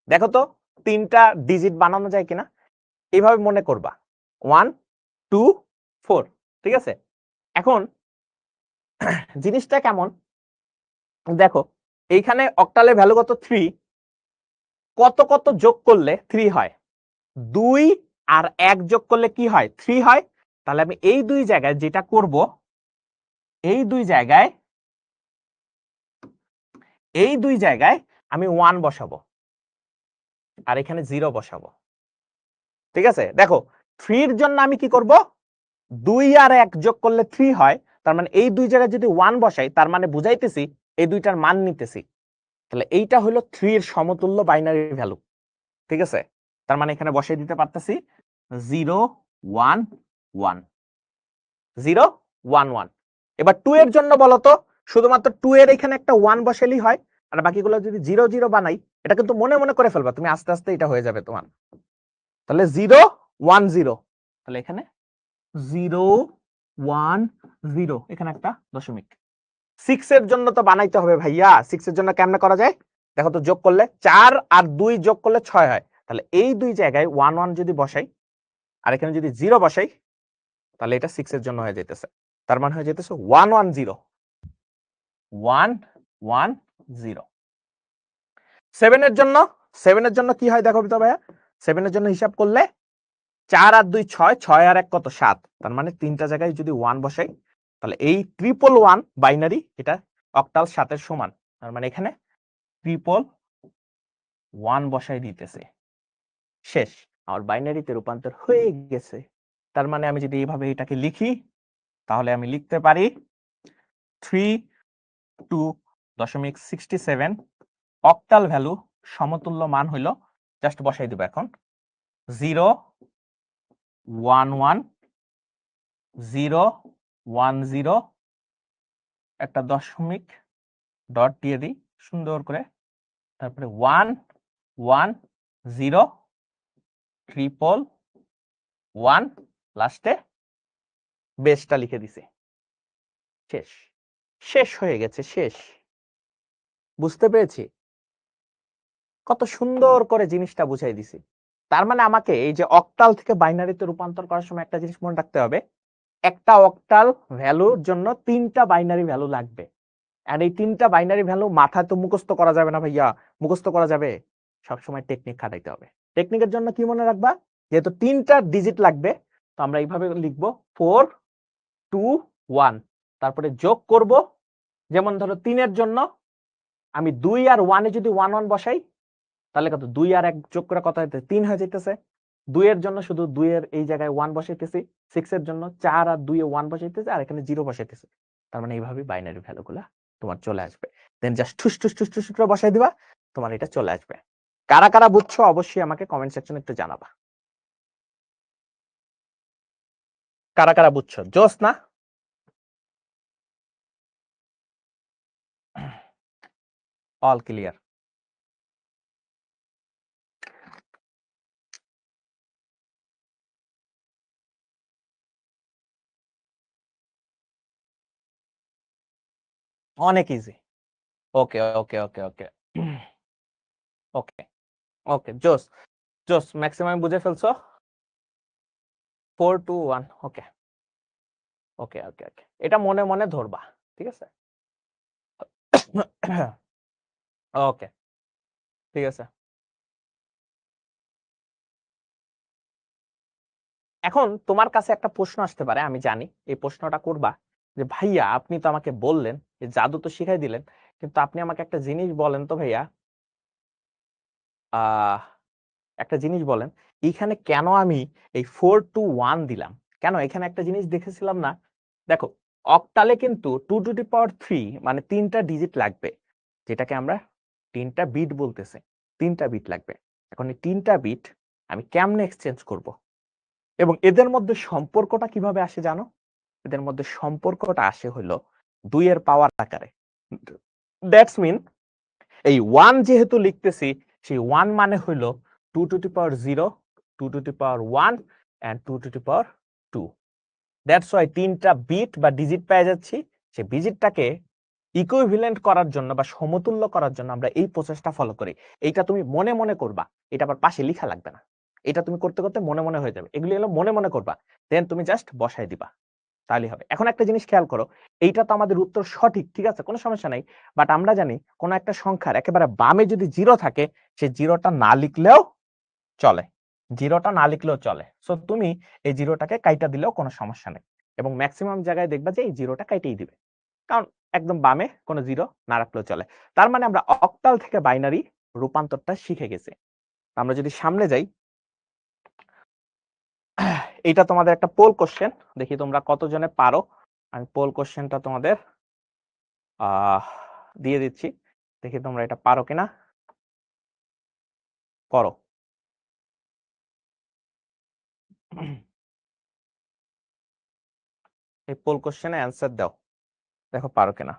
দেখো তো 3টা ডিজিট বানানো যায় কিনা এইভাবে মনে করবা 1 2 4 ঠিক আছে এখন জিনিসটা কেমন দেখো এইখানে অক্টালের ভ্যালু কত 3 কত কত যোগ করলে 3 হয় 2 আর 1 যোগ করলে কি হয় 3 হয় তাহলে আমি এই দুই জায়গায় যেটা করব এই দুই জায়গায় আমি 1 বসাবো আর এখানে 0 বসাবো ঠিক আছে দেখো 3 এর জন্য আমি কি করব 2 আর 1 যোগ করলে 3 হয় তার মানে এই দুই জায়গায় যদি 1 বসাই তার মানে বুঝাইতেছি এই দুইটার মান নিতেছি তাহলে এইটা হলো 3 এর সমতুল্য বাইনারি ভ্যালু ঠিক আছে তার মানে এখানে বসাই দিতে পারতেছি 0 1 1 0 1 1 এবার 2 এর জন্য বলো তো শুধুমাত্র 2 এর এখানে একটা 1 বসালেই হয় আর বাকিগুলো যদি 0 0 বানাই এটা কিন্তু মনে মনে করে ফেলবা তুমি আস্তে আস্তে এটা হয়ে যাবে তোমার তাহলে 0 1 0 তাহলে এখানে 0 1 0 এখানে একটা দশমিক 6 এর জন্য তো বানাইতে হবে ভাইয়া 6 এর জন্য কেমনে করা যায় দেখো তো যোগ করলে 4 আর 2 যোগ করলে 6 হয় তাহলে এই দুই জায়গায় 1 1 যদি বসাই আর এখানে যদি 0 বসাই তাহলে এটা 6 এর জন্য হয়ে যেতেছে তার মানে হয়ে যেতেছে 1 1 0 1 1 0 7 এর জন্য কি হয় দেখো তো ভাইয়া 7 এর জন্য হিসাব করলে 4 আর 2 6 6 আর 1 কত 7 তার মানে তিনটা জায়গায় যদি 1 বসাই তাহলে এই 111 বাইনারি এটা অক্টাল 7 এর সমান তার মানে এখানে 111 বসাই দিতেছে শেষ আমার বাইনারিতে রূপান্তর হয়ে গেছে তার মানে আমি যদি এইভাবে এটাকে লিখি তাহলে আমি লিখতে পারি 3.2.67 অক্টাল ভ্যালু সমতুল্য মান হইল জাস্ট বসাই দিব এখন 0 1 1 0 1 0 একটা দশমিক ডট দিয়ে দিই সুন্দর করে তারপরে 1 1 0 111 লাস্টে বেসটা লিখে দিছে শেষ শেষ হয়ে গেছে শেষ বুঝতে পেরেছি কত সুন্দর করে জিনিসটা বুঝাই দিছি তার মানে আমাকে এই যে অক্টাল থেকে বাইনারিতে রূপান্তর করার সময় একটা জিনিস মনে রাখতে হবে একটা অক্টাল ভ্যালুর জন্য 3টা বাইনারি ভ্যালু লাগবে আর এই 3টা বাইনারি ভ্যালু মাথায় তো মুখস্থ করা যাবে না ভাইয়া মুখস্থ করা যাবে সবসময় টেকনিক খাটাইতে হবে টেকনিকের জন্য কি মনে রাখবা যেহেতু 3টা ডিজিট লাগবে তো আমরা এইভাবে লিখবো 4 2 1 তারপরে যোগ করব যেমন ধরো 3 এর জন্য আমি 2 আর 1 এ যদি 1 1 বসাই তাহলে কত 2 আর 1 যোগ করে কত হইতেছে 3 হয়ে যাইতেছে 2 এর জন্য শুধু 2 এর এই জায়গায় 1 বসাইতেছি 6 এর জন্য 4 আর 2 এ 1 বসাইতেছি আর এখানে 0 বসাইতেছি তার মানে এইভাবে বাইনারি ভ্যালুগুলা তোমার চলে আসবে দেন জাস্ট ঠুস ঠুস ঠুস ঠুস করে বসাই দিবা তোমার এটা চলে আসবে কারা কারা বুঝছো অবশ্যই আমাকে কমেন্ট সেকশনে একটু জানাবা কারা কারা বুঝছো জোস না অল ক্লিয়ার অনেক ইজি ওকে ওকে ওকে ওকে ওকে ওকে জোস জোস ম্যাক্সিমাম বুঝে ফেলছো 4 2 1 ওকে ওকে ওকে ওকে এটা মনে মনে ধরবা ঠিক আছে ওকে ঠিক আছে এখন তোমার কাছে একটা প্রশ্ন আসতে পারে আমি জানি এই প্রশ্নটা করবা যে ভাইয়া আপনি তো আমাকে বললেন যে জাদু তো শিখাই দিলেন কিন্তু আপনি আমাকে একটা জিনিস বলেন তো ভাইয়া আহ একটা জিনিস বলেন এইখানে কেন আমি এই 4 2 1 দিলাম কেন এখানে একটা জিনিস দেখেছিলাম না দেখো অক্টালে কিন্তু 2 টু দি পাওয়ার 3 মানে 3টা ডিজিট লাগবে যেটাকে আমরা 3টা বিট বলতেছে 3টা বিট লাগবে এখন এই 3টা বিট আমি কেমনে এক্সচেঞ্জ করব এবং এদের মধ্যে সম্পর্কটা কিভাবে আসে জানো এদের মধ্যে সম্পর্কটা আসে হলো 2 এর পাওয়ার আকারে দ্যাটস মিন এই 1 যেহেতু লিখতেছি সেই 1 মানে হলো 2 to the power 0 2 to the power 1 and 2 to the power 2 that's why তিনটা বিট বা ডিজিট পেয়ে যাচ্ছি, সেই ডিজিটটাকে ইকুইভ্যালেন্ট করার জন্য বা সমতুল্য করার জন্য আমরা এই প্রসেসটা ফলো করি। এইটা তুমি মনে মনে করবা, এটা আবার পাশে লেখা লাগবে না। এটা তুমি করতে করতে মনে মনে হয়ে যাবে। এগুলি হলো মনে মনে করবা, দেন তুমি জাস্ট বসায় দিবা, তাহলেই হবে। এখন একটা জিনিস খেয়াল করো, এইটা তো আমাদের উত্তর সঠিক, ঠিক আছে, কোনো সমস্যা নাই। বাট আমরা জানি কোন একটা সংখ্যার একেবারে বামে যদি জিরো থাকে, সেই জিরোটা না লিখলেও চলে, জিরোটা না লিখলেও চলে। সো তুমি এই জিরোটাকে কাইটা দিলেও কোনো সমস্যা নেই, এবং ম্যাক্সিমাম জায়গায় দেখবা যে এই জিরোটা কাইটেই দিবে, কারণ একদম বামে কোনো জিরো না রাখলেও চলে। তার মানে আমরা অক্টাল থেকে বাইনারি রূপান্তরটা শিখে গেছি। আমরা যদি সামনে যাই, এটা তোমাদের একটা পোল কোশ্চেন, দেখি তোমরা কতজনে পারো। আমি পোল কোশ্চেনটা তোমাদের দিয়ে দিচ্ছি, দেখি তোমরা এটা পারো কিনা। করো। এই পোল কোশ্চেনে অ্যান্সার দাও, দেখো পারো কিনা।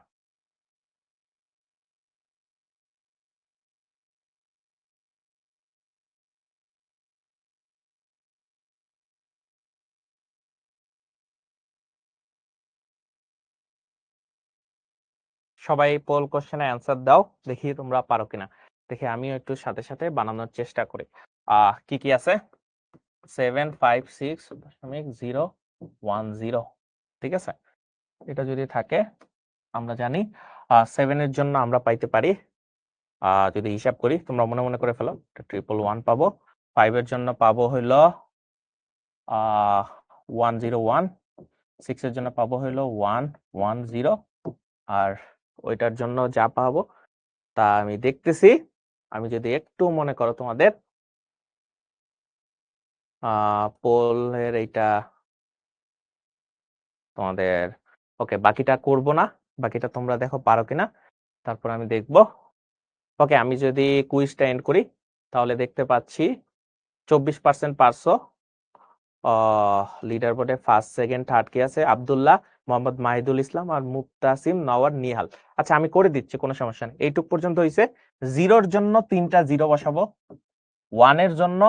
সবাই পোল কোশ্চেনে অ্যান্সার দাও, দেখি তোমরা পারো কিনা। দেখি আমিও একটু সাথে সাথে বানানোর চেষ্টা করি। কি কি আছে? 756.010, ঠিক আছে। এটা যদি থাকে, আমরা জানি 7 এর জন্য আমরা পাইতে পারি, যদি হিসাব করি, তোমরা মনে মনে করে ফেলো, 111 পাবো। 5 এর জন্য পাবো হইলো 101, 6 এর জন্য পাবো হইলো 110, আর ওইটার জন্য যা পাবো তা আমি দেখতেছি। আমি যদি একটু মনে করো তোমাদের পোলের এইটা তোমাদের, ওকে, বাকিটা করব না, বাকিটা তোমরা দেখো পারো কিনা, তারপর আমি দেখব। ওকে, আমি যদি কুইজটা এন্ড করি, তাহলে দেখতে পাচ্ছি 24% পারছো। লিডার বোর্ডে ফার্স্ট সেকেন্ড থার্ড কি আছে? আব্দুল্লাহ, মোহাম্মদ মাহিদুল ইসলাম আর মুক্তাসিম নওয়ার নিহাল। আচ্ছা, আমি করে দিচ্ছি, কোনো সমস্যা নেই। এইটুক পর্যন্ত হইছে। জিরোর জন্য 3টা জিরো বসাবো, 1 এর জন্য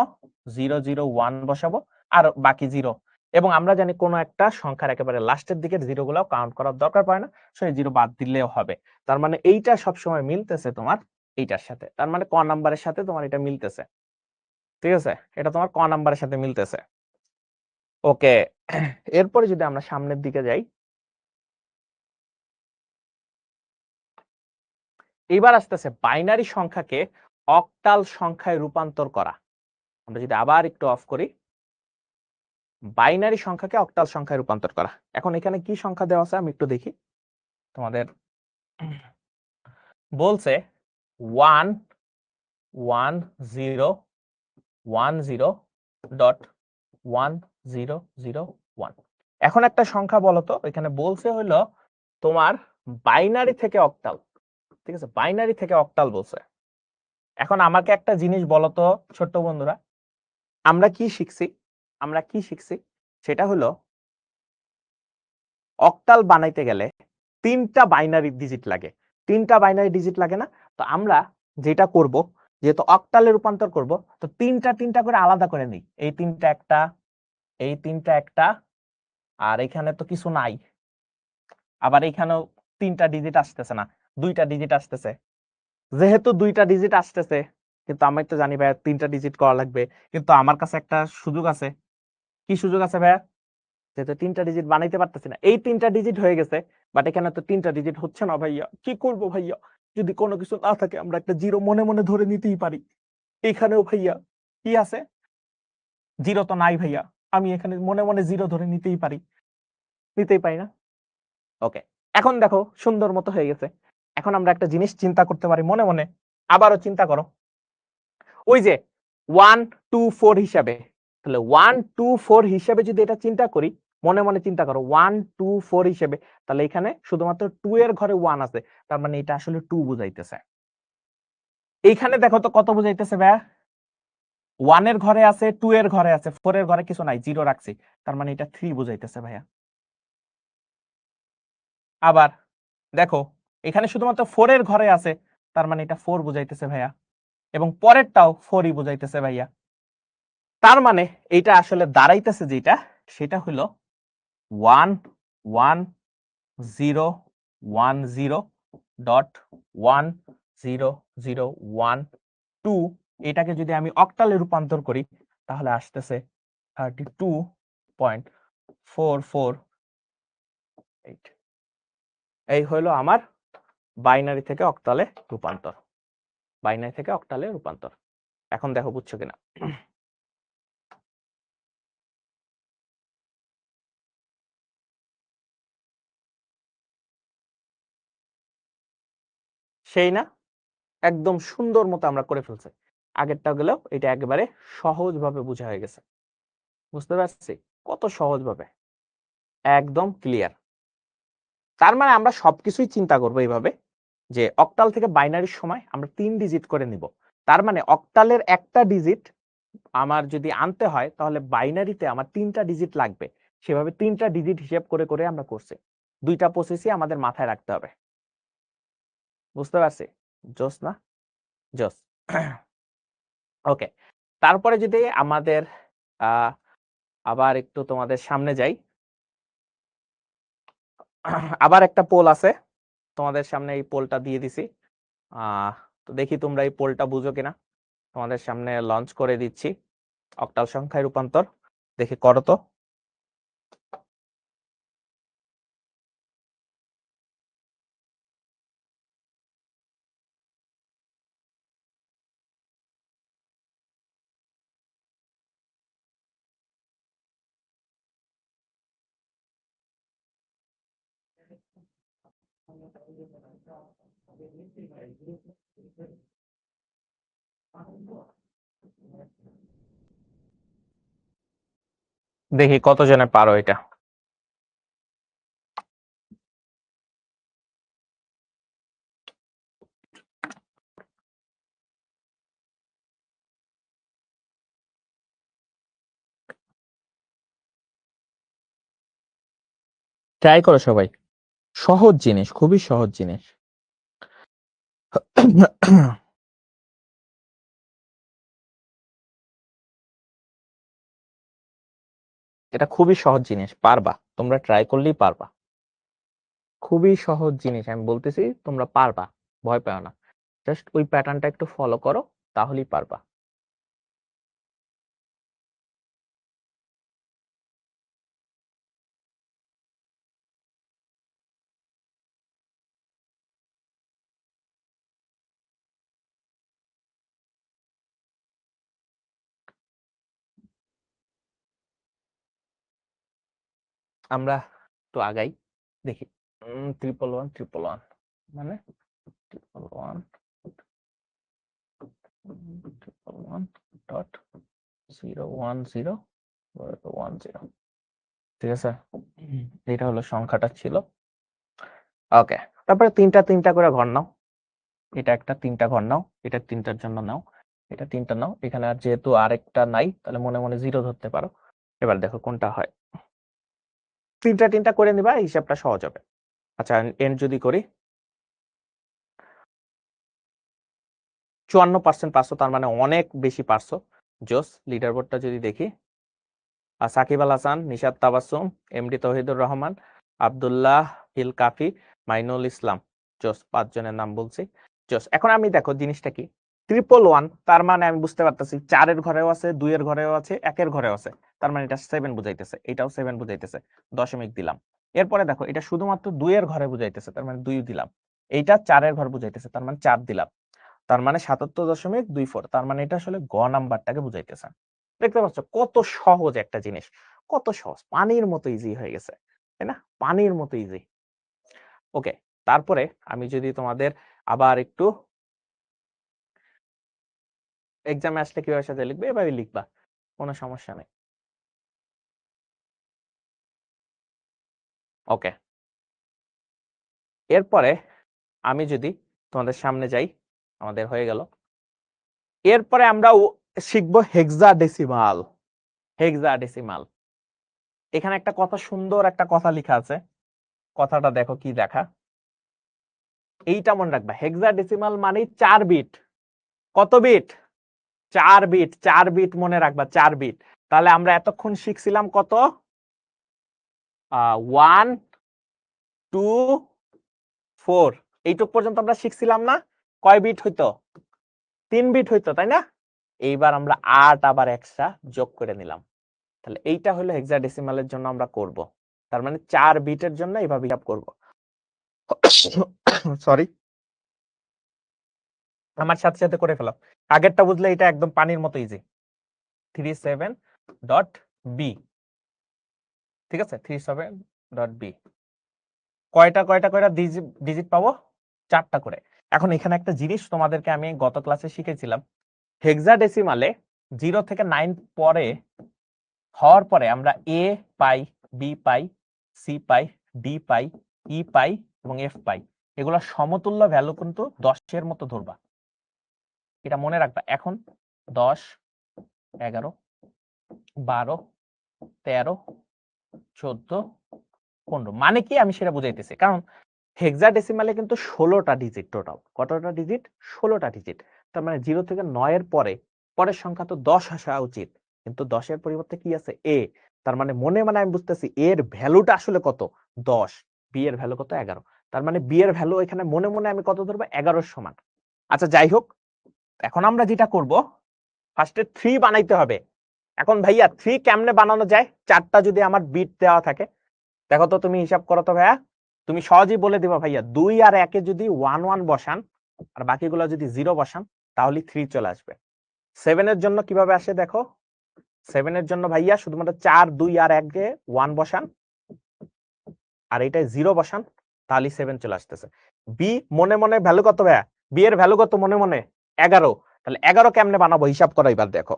001 বসাবো, আর বাকি জিরো। এবং আমরা জানি কোন একটা সংখ্যার একেবারে লাস্টের দিকের জিরো গুলো কাউন্ট করার দরকার পড়ে না, সেই জিরো বাদ দিলেও হবে। তার মানে এইটা সবসময় মিলতেছে তোমার এইটার সাথে, তার মানে ক নাম্বারের সাথে তোমার এটা মিলতেছে, ঠিক আছে, এটা তোমার ক নাম্বারের সাথে মিলতেছে। ওকে, এরপরে যদি আমরা সামনের দিকে যাই, এবার আসতেছে বাইনারি সংখ্যাকে অক্টাল সংখ্যায় রূপান্তর করা। আমরা যদি আবার একটু অফ করি, বাইনারি সংখ্যাকে অক্টাল সংখ্যায় রূপান্তর করা। এখন এখানে কি সংখ্যা দেওয়া আছে আমি একটু দেখি। তোমাদের বলছে 11010.1001। এখন একটা সংখ্যা বলো তো, এখানে বলছে হলো তোমার বাইনারি থেকে অক্টাল, ঠিক আছে, বাইনারি থেকে অক্টাল বলছে। এখন আমাকে একটা জিনিস বলো তো ছোট্ট বন্ধুরা, আমরা কি শিখছি? আমরা কি শিখছি সেটা হলো, অক্টাল বানাইতে গেলে 3টা বাইনারি ডিজিট লাগে, 3টা বাইনারি ডিজিট লাগে না? তো আমরা যেটা করব, যেহেতু অক্টালে রূপান্তর করব, তো 3টা করে আলাদা করে নিই। এই 3টা একটা, এই 3টা একটা, আর এখানে তো কিছু নাই, আবার এখানেও 3টা ডিজিট আসতেছে না, 2টা ডিজিট আসতেছে। যেহেতু 2টা ডিজিট আসতেছে, কিন্তু আমি তো জানি ভাইয়া 3টা ডিজিট করা লাগবে, কিন্তু আমার কাছে একটা সুযোগ আছে। কি সুযোগ আছে ভাইয়া? যেহেতু 3টা ডিজিট বানাইতে পারতেছি না, এই 3টা ডিজিট হয়ে গেছে, বাট এখানে তো 3টা ডিজিট হচ্ছে না ভাইয়া, কি করব ভাইয়া? যদি কোনো কিছু না থাকে, আমরা একটা জিরো মনে মনে ধরে নিতেই পারি। এখানেও ভাইয়া কি আছে? জিরো তো নাই ভাইয়া, আমি এখানে মনে মনে জিরো ধরে নিতেই পারি, নিতেই পারি না? ওকে, এখন দেখো সুন্দর মতো হয়ে গেছে। এখন আমরা একটা জিনিস চিন্তা করতে পারি মনে মনে, আবারও চিন্তা করো, ওই যে 124 হিসাবে, তাহলে 124 হিসাবে যদি এটা চিন্তা করি, মনে মনে চিন্তা করো 124 হিসেবে, তাহলে এখানে শুধুমাত্র 2 এর ঘরে 1 আছে, তার মানে এটা আসলে 2 বুঝাইতেছে। এইখানে দেখো তো কত বুঝাইতেছে ভাইয়া? 1 এর ঘরে আছে, 2 এর ঘরে আছে, 4 এর ঘরে কিছু নাই, 0 রাখছি, তার মানে এটা 3 বুঝাইতেছে ভাইয়া। আবার দেখো, এখানে শুধুমাত্র 4 এর ঘরে আছে, তার মানে এটা 4 বুঝাইতেছে ভাইয়া, এবং পরেরটাও 4ই বুঝাইতেছে ভাইয়া। তার মানে এইটা আসলে দাঁড়াইতেছে যেটা, সেটা হলো 1 1 0 1 0 ডট 1 0 0 1 2 এটাকে যদি আমি অক্টালে রূপান্তর করি তাহলে আসতেছে 32.448। এই হলো আমার বাইনারি থেকে অক্টালে রূপান্তর। বাইনারি থেকে অক্টালে রূপান্তর। এখন দেখো বুঝছো কিনা। সেই না, একদম সুন্দর মতো আমরা করে ফেলছি। আগেরটা গেলেও এটা একেবারে সহজভাবে বোঝা হয়ে গেছে। বুঝতে পারছি কত সহজভাবে, একদম ক্লিয়ার। তার মানে আমরা সবকিছুই চিন্তা করবো এইভাবে যে অক্টাল থেকে বাইনারির সময় আমরা 3 ডিজিট করে নিব। তার মানে অক্টালের একটা ডিজিট আমার যদি আনতে হয় তাহলে বাইনারিতে আমার 3টা ডিজিট লাগবে। সেভাবে 3টা ডিজিট হিসেব করে করে আমরা করছি। 2টা প্রসেসই আমাদের মাথায় রাখতে হবে। বুঝতে পারছি? জোস না? জোস। ওকে, তারপরে যদি আমাদের আবার একটু তোমাদের সামনে যাই, আবার একটা পোল আছে তোমাদের সামনে, এই পোলটা দিয়ে দিছি। তো দেখি তোমরা এই পোলটা বুঝো কিনা। তোমাদের সামনে লঞ্চ করে দিচ্ছি অক্টাল সংখ্যায় রূপান্তর, দেখি করো তো। দেখি কত জনে পারো এটা। ট্রাই করো সবাই, সহজ জিনিস, খুবই সহজ জিনিস। এটা খুবই সহজ জিনিস, পারবা তোমরা, ট্রাই করলেই পারবা। খুবই সহজ জিনিস, আমি বলতেছি তোমরা পারবা, ভয় পাও না। জাস্ট ওই প্যাটার্নটা একটু ফলো করো, তাহলেই পারবা। আমরা তো আগাই, দেখি 111 মানে 111.010 ঠিক আছে, এটা হলো সংখ্যাটা ছিল। ওকে, তারপরে তিনটা তিনটা করে ঘর নাও। এটা একটা 3টা ঘর নাও, এটা 3টার জন্য নাও, এটা 3টা নাও। এখানে আর যেহেতু আরেকটা নাই তাহলে মনে মনে 0 ধরতে পারো। এবার দেখো কোনটা হয়। 3টা করে নিবা, হিসাবটা সহজ হবে। আচ্ছা, এন যদি করি 54% পারছো, তার মানে অনেক বেশি পারছো। জোস। লিডার বোর্ডটা যদি দেখি, সাকিব আল হাসান, নিশাত তাবাসসুম, এমডি তৌহিদুর রহমান, আব্দুল্লাহ হিল কাফি, মাইনুল ইসলাম। জোস, 5 জনের নাম বলছি। জোস। এখন আমি দেখো জিনিসটা কি, 111, তার মানে আমি বুঝতে পারতেছি 4-এর ঘরেও আছে, 2-এর ঘরেও আছে, 1-এর ঘরেও আছে। তার মানে এটা 7 বুঝাইতেছে, এটাও 7 বুঝাইতেছে, দশমিক দিলাম। এরপরে দেখো এটা শুধুমাত্র 2-এর ঘরে বুঝাইতেছে, তার মানে 2 দিলাম। এইটা 4-এর ঘর বুঝাইতেছে, তার মানে 4 দিলাম। তার মানে 77.24, তার মানে এটা আসলে গ নাম্বারটাকে বুঝাইতেছে। দেখতে পাচ্ছ কত সহজ একটা জিনিস, কত সহজ, পানির মতো ইজি হয়ে গেছে, তাই না? পানির মতো ইজি। ওকে, তারপরে আমি যদি তোমাদের আবার একটু, এক্সামে আসলে কিভাবে সাথে লিখবে এভাবে লিখবা, কোনো সমস্যা নেই। ওকে, এরপরে আমি যদি তোমাদের সামনে যাই, আমাদের হয়ে গেল। এরপরে আমরা শিখবো হেক্সাডেসিমাল। হেক্সাডেসিমাল, এখানে একটা কথা, সুন্দর একটা কথা লেখা আছে, কথাটা দেখো কি দেখা। এইটা মনে রাখবা, হেক্সাডেসিমাল মানে 4 বিট। কত বিট? 4 বিট। 4 বিট মনে রাখবা, 4 বিট। তাহলে আমরা এতক্ষণ শিখছিলাম কত? 1 2 4 এইটুক পর্যন্ত আমরা শিখছিলাম না? কয় বিট হইতো? 3 বিট হইতো, তাই না? এইবার আমরা 8 আবার এক্সট্রা যোগ করে নিলাম। তাহলে এইটা হলো হেক্সাডেসিমালের জন্য আমরা করব। তার মানে 4 বিটের জন্য এইভাবে হিসাব করব। সরি, আমার সাথে সাথে করে ফেলাম। আগেরটা বুঝলে এটা একদম পানির মতো ইজি। 37.b, ঠিক আছে? 37.b কয়টা কয়টা কয়টা ডিজিট পাবো? 4টা করে। এখন এখানে একটা জিনিস তোমাদেরকে আমি গত ক্লাসে শিখেছিলাম, হেক্সাডেসিমালে 0 থেকে 9 পরে হওয়ার পরে আমরা এ পাই, বি পাই, সি পাই, ডি পাই, ই পাই এবং এফ পাই। এগুলো সমতুল্য ভ্যালু কিন্তু 10 এর মতো ধরবা, এটা মনে রাখবা। এখন 10, 11, 12, 13, 14, 15 মানে কি আমি সেটা বুঝাইতেছি। কারণ হেক্সাডেসিমালে কিন্তু 16টা ডিজিট টোটাল। কতটা ডিজিট? 16টা ডিজিট। তার মানে 0 থেকে 9 এর পরের সংখ্যা তো 10 আসা উচিত, কিন্তু 10 এর পরিবর্তে কি আছে? এ। তার মানে মনে মানে আমি বুঝতেছি এর ভ্যালুটা আসলে কত? 10। বি এর ভ্যালু কত? 11। তার মানে বি এর ভ্যালু এখানে মনে মনে আমি কত ধরবো? 11 এর সমান। আচ্ছা যাই হোক, এখন আমরা যেটা করব, ফার্স্টে 3 বানাইতে হবে। এখন ভাইয়া 3 কেমনে বানানো যায়? 4টা যদি আমার বিট দেওয়া থাকে, দেখো তো তুমি হিসাব করো তো ভাইয়া। তুমি সহজেই বলে দিবা ভাইয়া 2 আর 1 এ যদি 1 1 বসান আর বাকিগুলো যদি 0 বসান তাহলে 3 চলে আসবে। 7 এর জন্য কিভাবে আসে দেখো। 7 এর জন্য ভাইয়া শুধুমাত্র 4 2 আর 1 এ 1 বসান আর এটাই 0 বসান, তাহলে 7 চলে আসতেছে। বি মনে মনে ভ্যালু কত ভাইয়া? বি এর ভ্যালু কত মনে মনে? 11। তাহলে 11 কেমনে বানাবো হিসাব করো এবার দেখো।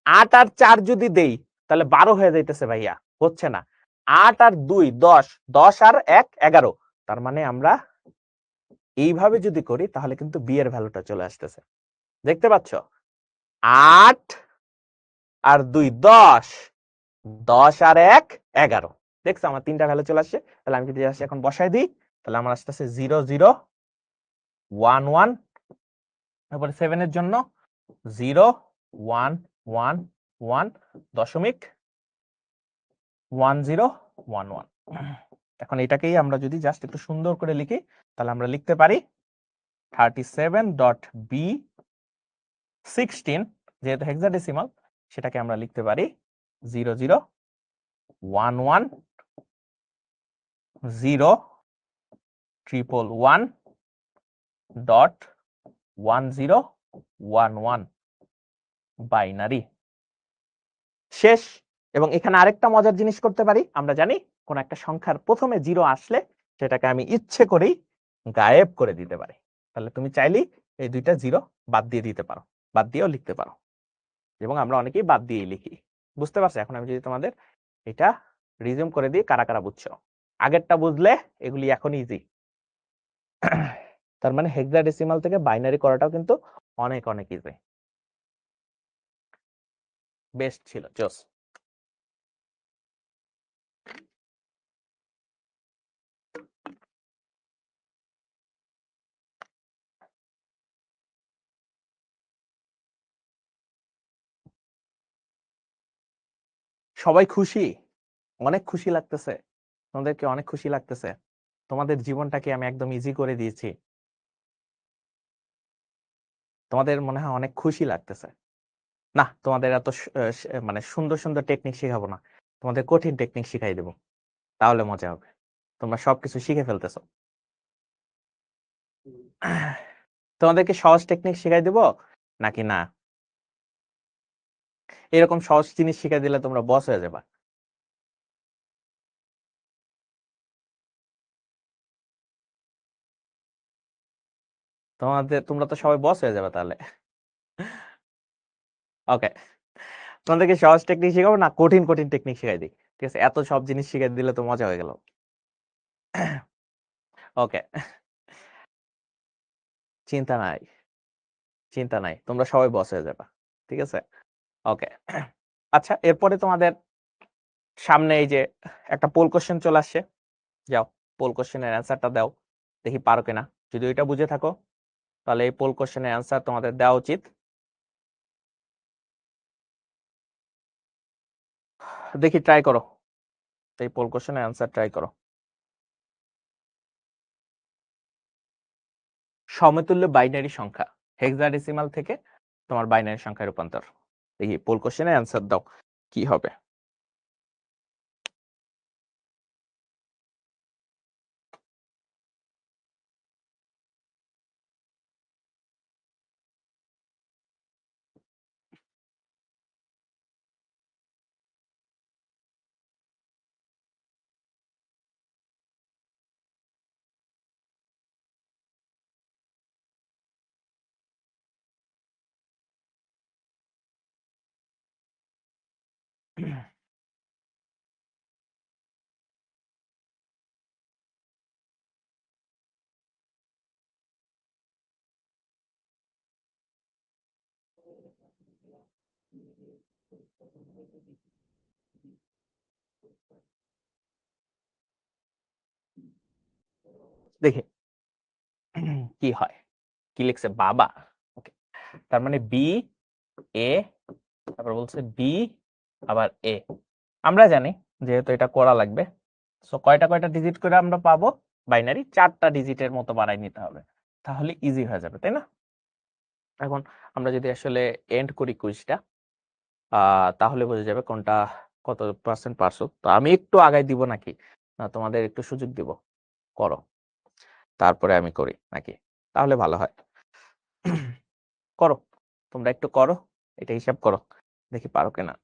8 আর 4 যদি দেই তাহলে 12 হয়ে যাইতেছে ভাইয়া, হচ্ছে না। 8 আর 2 10, 10 আর 1 11। তার মানে আমরা এইভাবে যদি করি তাহলে কিন্তু বি এর ভ্যালুটা চলে আসতেছে, দেখতে পাচ্ছ? 8 আর 2 10, 10 আর 1 11। দেখছো আমার 3টা ভ্যালু চলে আসছে। তাহলে আমি যদি আসি এখন বসাই দিই, তাহলে আমার আসতেছে 0 0 1 1। তারপরে 7 এর জন্য 0 1 1 1 দশমিক 1 0 1 1। এখন এটাকেই আমরা যদি জাস্ট একটু সুন্দর করে লিখি তাহলে আমরা লিখতে পারি 37.b16, যেহেতু হেক্সাডেসিমাল সেটাকে আমরা লিখতে পারি 0 0 1 1 0 1 1 ডট 1 0 1 1 বাইনারি। শেষ। এবং এখানে আরেকটা মজার জিনিস করতে পারি, আমরা জানি কোন একটা সংখ্যার প্রথমে 0 আসলে সেটাকে আমি ইচ্ছে করেই গায়েব করে দিতে পারি। তাহলে তুমি চাইলেই এই দুইটা 0 বাদ দিয়ে দিতে পারো, বাদ দিয়েও লিখতে পারো, এবং আমরা অনেকেই বাদ দিয়েই লিখি। বুঝতে পারছো? এখন আমি যদি তোমাদের এটা রিজিউম করে দিই, কারা কারা বুঝছো? আগেরটা বুঝলে এগুলি এখন ইজি। তার মানে হেক্সাডেসিমাল থেকে বাইনারি করাটাও কিন্তু অনেক অনেক ইজি। বেস্ট ছিল, জোস। সবাই খুশি? অনেক খুশি লাগতেছে? তোমাদেরকে অনেক খুশি লাগতেছে? তোমাদের জীবনটাকে আমি একদম ইজি করে দিয়েছি? তোমাদের মনে হয় অনেক খুশি লাগতেছে? না, তোমাদের এত মানে সুন্দর সুন্দর টেকনিক শেখাবো না, তোমাদের কঠিন টেকনিক শিখাই দেবো, তাহলে মজা হবে। তোমরা সবকিছু শিখে ফেলতেছো। তোমাদেরকে সহজ টেকনিক শিখাই দেবো নাকি না? এরকম সহজ জিনিস শিখাই দিলে তোমরা বস হয়ে যাবা। তোমরা তো সবাই বস হয়ে যাবে তাহলে। ওকে, তোমাদেরকে সহজ টেকনিক শিখাবো না কঠিন কঠিন টেকনিক শিখাই দিই? ঠিক আছে, এত সব জিনিস শিখাই দিলে তো মজা হয়ে গেল। ওকে, চিন্তা নাই, চিন্তা নাই, তোমরা সবাই বস হয়ে যাবা, ঠিক আছে? ওকে, আচ্ছা এরপরে তোমাদের সামনে এই যে একটা পোল কোশ্চেন চলে আসছে, যাও পোল কোশ্চেনের অ্যান্সারটা দাও, দেখি পারো কিনা। যদি এটা বুঝে থাকো তাহলে এই পোল কোশ্চেনের অ্যান্সার তোমাদের দেওয়া উচিত। দেখি ট্রাই করো। এই পোল কোশ্চেনের অ্যান্সার ট্রাই করো। সমতুল্য বাইনারি সংখ্যা হেক্সাডেসিমাল থেকে তোমার বাইনারি সংখ্যায় রূপান্তর। এই পোল কোশ্চেনের অ্যান্সার দাও কি হবে। দেখি কি হয়, কি লিখছে বাবা। ওকে, তার মানে বি এ, তারপর বলছে বি আবার এ। আমরা জানি যেহেতু এটা করা লাগবে, সো কয়টা কয়টা ডিজিট করে আমরা পাবো, বাইনারি 4টা ডিজিটের মতো বানাই নিতে হবে, তাহলে ইজি হয়ে যাবে, তাই না? এখন আমরা যদি আসলে এন্ড করি কুইজটা, তাহলে বোঝা যাবে কোনটা কত পার্সেন্ট পারছো। তো আমি একটু আগাই দিব নাকি, না তোমাদের একটু সুযোগ দিব, করো তারপরে আমি করি নাকি, তাহলে ভালো হয়। করো, তোমরা একটু করো, এটা হিসাব করো, দেখি পারো কিনা।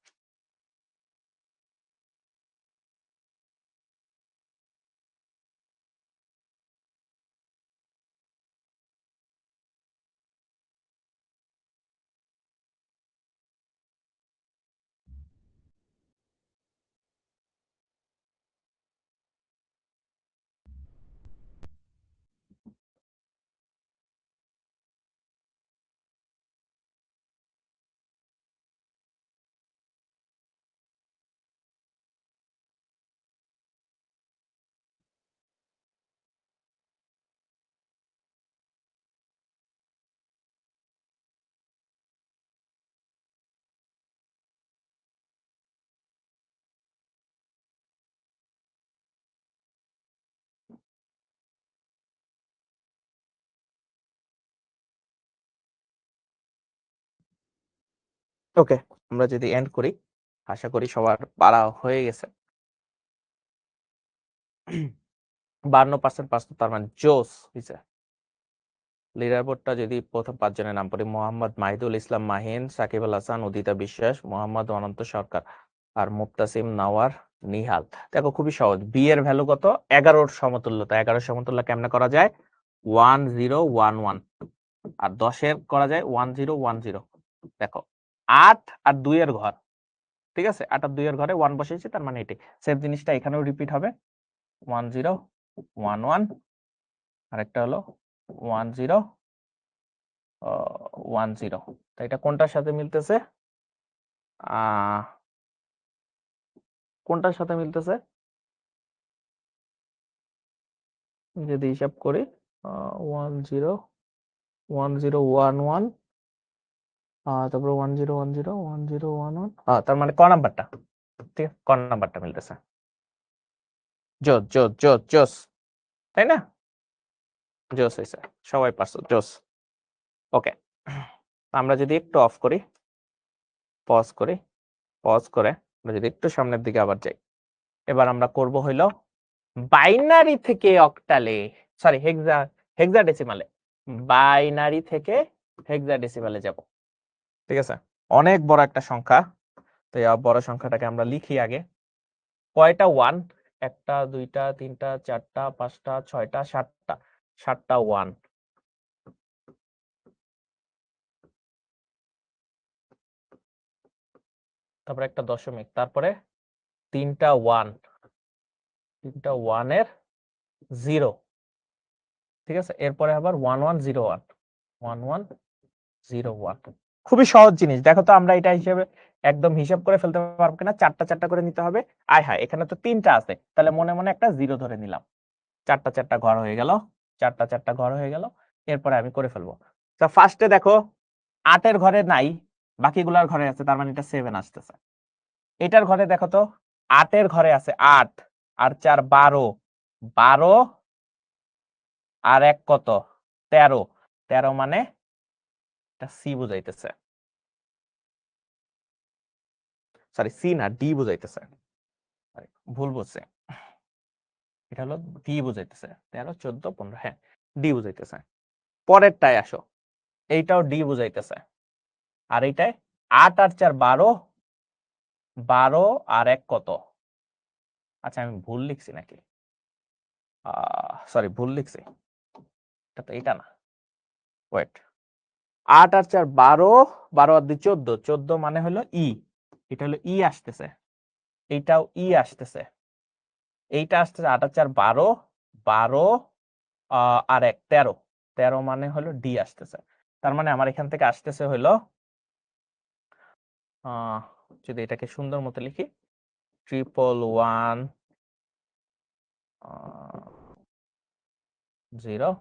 ওকে, আমরা যদি এন্ড করি, আশা করি সবার পারা হয়ে গেছে। 52% পাস, তার মানে জোস হয়েছে। লিডার বোর্ডটা যদি প্রথম 5 জনের নাম পড়ি, মোহাম্মদ মাহিদুল ইসলাম মাহিন, সাকিব আল হাসান, উদিতা বিশ্বাস, মোহাম্মদ অনন্ত সরকার আর মুক্তাসিম নাওয়ার নিহাল। দেখো খুবই সহজ, বি এর ভ্যালু কত, 11 সমতুল্যতা। 11 সমতুল্য কেমনে করা যায়, 1011, আর 10 করা যায় 1010। দেখো 8 আর 2 এর ঘর, ঠিক আছে, 8 আর 2 এর ঘরে 1 বসেছি, তার মানে এটি সেম জিনিসটা এখানেও রিপিট হবে, 1011, আরেকটা হলো 1010। তো এটা কোনটার সাথে মিলতেছে, কোনটার সাথে মিলতেছে যদি হিসাব করি, 101011, তারপরে 10101011, তার মানে ক নাম্বারটা, ঠিক আছে, ক নাম্বারটা মিলতেছে। জোস জোস জোস জোস, তাই না? জোস হয়েছে, সবাই পারছো, জোস। ওকে, আমরা যদি একটু অফ করি, পজ করি, পজ করে আমরা যদি একটু সামনের দিকে আবার যাই, এবার আমরা করব হইলো বাইনারি থেকে অক্টালে, সরি হেক্সাডেসিমালে, বাইনারি থেকে হেক্সাডেসিমালে যাব, ঠিক আছে। অনেক বড় একটা সংখ্যা, তো এই বড় সংখ্যাটাকে আমরা লিখি আগে। কয়টা ওয়ান, 1টা 2টা 3টা 4টা 5টা 6টা 7টা, 7টা ওয়ান, তারপরে একটা দশমিক, তারপরে 3টা ওয়ান, 3টা ওয়ানের জিরো, ঠিক আছে, এরপরে আবার 1101, 1101। খুবই সহজ জিনিস, দেখো তো আমরা এটা হিসেবে একদম হিসাব করে ফেলতে পারবো কিনা। 4টা 4টা করে নিতে হবে। আয় হায়, এখানে তো 3টা আছে, তাহলে মনে মনে একটা জিরো ধরে নিলাম। 4টা 4টা ঘর হয়ে গেল, 4টা 4টা ঘর হয়ে গেল। এরপরে আমি করে ফেলবো। তো ফার্স্টে দেখো 8 এর ঘরে নাই, বাকিগুলার ঘরে আছে, তার মানে এটা 7 আসতেছে। এটার ঘরে দেখো তো 8-এর ঘরে আছে 8 আর 4 12 12 আর 1 কত 13 13 মানে এটা সি বুঝাইতেছে, সরি সি না ডি বুঝাইতেছে, ভুল বলছে, এটা হলো ডি বুঝাইতেছে 13 14 15, হ্যাঁ ডি বুঝাইতেছে। পরেরটায় আসো, এইটাও ডি বুঝাইতেছে, আর এইটায় 8 আর 4 12 12 আর 1 কত, আচ্ছা আমি ভুল লিখছি নাকি, সরি ভুল লিখছি, এটা তো এটা না, ওয়েট 8 আর 4 12 12 আর 2 14 14 মানে হলো ই, এটা হলো ই আসতেছে, এইটাও ই আসতেছে, এইটা আসতেছে 8 আর 4 12 12 আর 1 13 13 মানে হলো ডি আসতেছে। তার মানে আমার এখান থেকে আসতেছে হলো যদি এটাকে সুন্দর মতো লিখি 111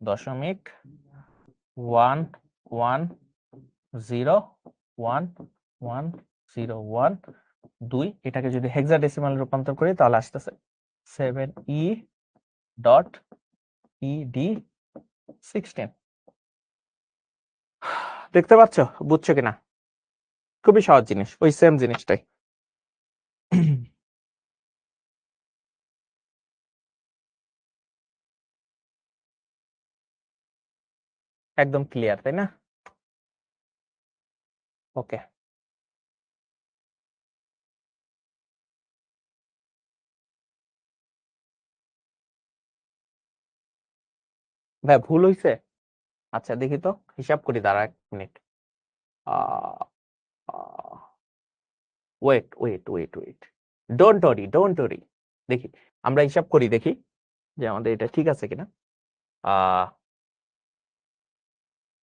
দশমিক 1101101 2, এটাকে যদি হেক্সাডেসিমাল রূপান্তর করি তাহলে আসতেছে 7e.ed16। দেখতে পাচ্ছ, বুঝছো কিনা? খুবই সহজ জিনিস, ওই সেম জিনিসটাই। একদম ক্লিয়ার তাই না? ওকে, ভাই ভুল হইছে, আচ্ছা দেখি তো, হিসাব করি, দাঁড়া 1 minute, wait wait wait wait, don't worry don't worry, দেখি আমরা হিসাব করি, দেখি যে আমাদের এটা ঠিক আছে কিনা। আহ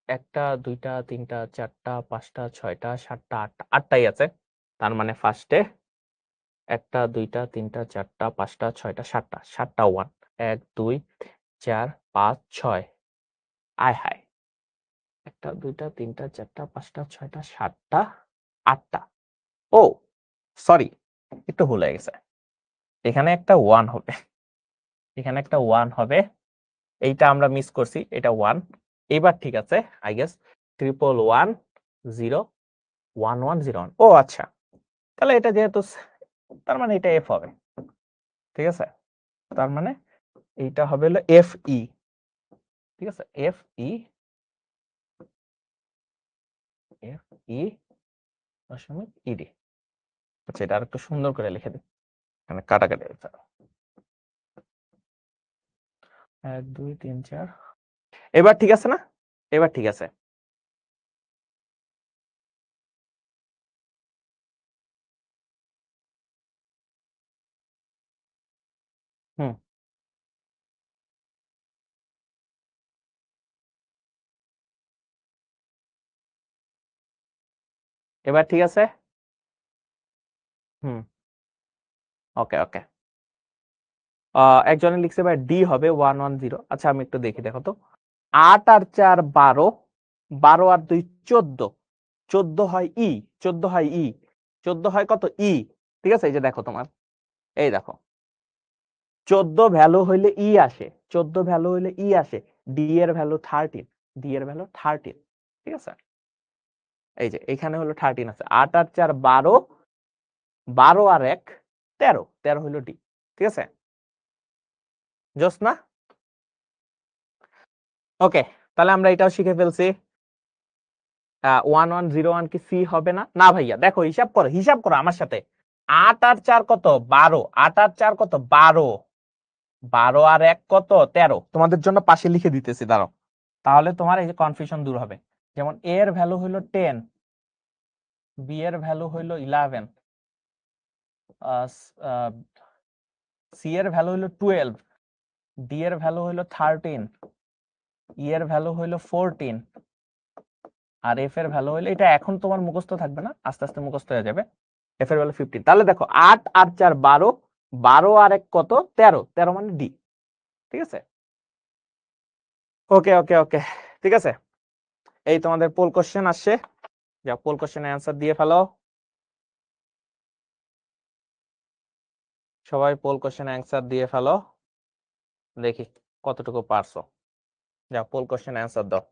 1টা 2টা 3টা 4টা 5টা 6টা 7টা 8টা, 8টাই আছে, তার মানে ফার্স্টে 1টা 2টা 3টা 4টা 5টা 6টা 7টা 7টা 1 1 2 4 5 6, আয় হায় 1টা 2টা 3টা 4টা 5টা 6টা 7টা 8টা, ও সরি একটু ভুল হয়ে গেছে, এখানে একটা 1 হবে, এখানে একটা 1 হবে, এইটা আমরা মিস করছি, এটা 1, এবার ঠিক আছে আই গেস 111011101, ও আচ্ছা, তাহলে এটা যেহেতু তার মানে এটা এফ হবে, ঠিক আছে, তার মানে এইটা হবে হলো এফ ই, ঠিক আছে, এফ ই দশমিক ইডি। আচ্ছা এটা আরেকটু সুন্দর করে লিখে দিই, এখানে কাটাকাটি হয়েছে, 1 2 3 4, এবার ঠিক আছে না, এবার ঠিক আছে। হুম, এবার ঠিক আছে, হুম, ওকে ওকে, একজনে লিখছে ভাই ডি হবে 110, আচ্ছা আমি একটু দেখি, দেখো তো 8 আর 4 12 12 আর 2 14 14 হয় ই, 14 হয় ই, 14 হয় কত ই, ঠিক আছে, এই যে দেখো তোমার, এই দেখো 14 ভ্যালু হইলে ই আসে, 14 ভ্যালু হইলে ই আসে, ডি এর ভ্যালু 13, ডি এর ভ্যালু 13, ঠিক আছে, এই যে এখানে হলো 13 আছে, 8 আর 4 12 12 আর 1 13, 13 হইলো ডি, ঠিক আছে, জোস না? ওকে, তাহলে আমরা এটাও শিখে ফেলছি। 1101 কি সি হবে না? না ভাইয়া, দেখো হিসাব করো, হিসাব করো আমার সাথে, 8 আর 4 কত 12, 8 আর 4 কত 12, 12 আর 1 কত 13, তোমাদের জন্য পাশে লিখে দিতেছি, দাঁড়াও, তাহলে তোমার এই যে কনফিউশন দূর হবে। যেমন এ এর ভ্যালু হইলো 10, বি এর ভ্যালু হইলো 11, সি এর ভ্যালু হইলো 12, ডি এর ভ্যালু হইলো 13, ই এর ভ্যালু হইলো 14, আর এফ এর ভ্যালু হইলো, এটা এখন তোমার মুখস্থ থাকবে না, আস্তে আস্তে মুখস্থ হয়ে যাবে, এফ এর ভ্যালু 15। তাহলে দেখো 8 আর 4 12, 12 আর 1 কত 13, 13 মানে ডি, ঠিক আছে, ওকে ওকে ওকে, ঠিক আছে, এই তোমাদের পোল কোশ্চেন আসছে, যা পোল কোশ্চেনের অ্যান্সার দিয়ে ফেলো। সবাই পোল কোশ্চেন অ্যান্সার দিয়ে ফেলো, দেখি কতটুকু পারছো। যা পোল কোশ্চেন অ্যান্সার দাও।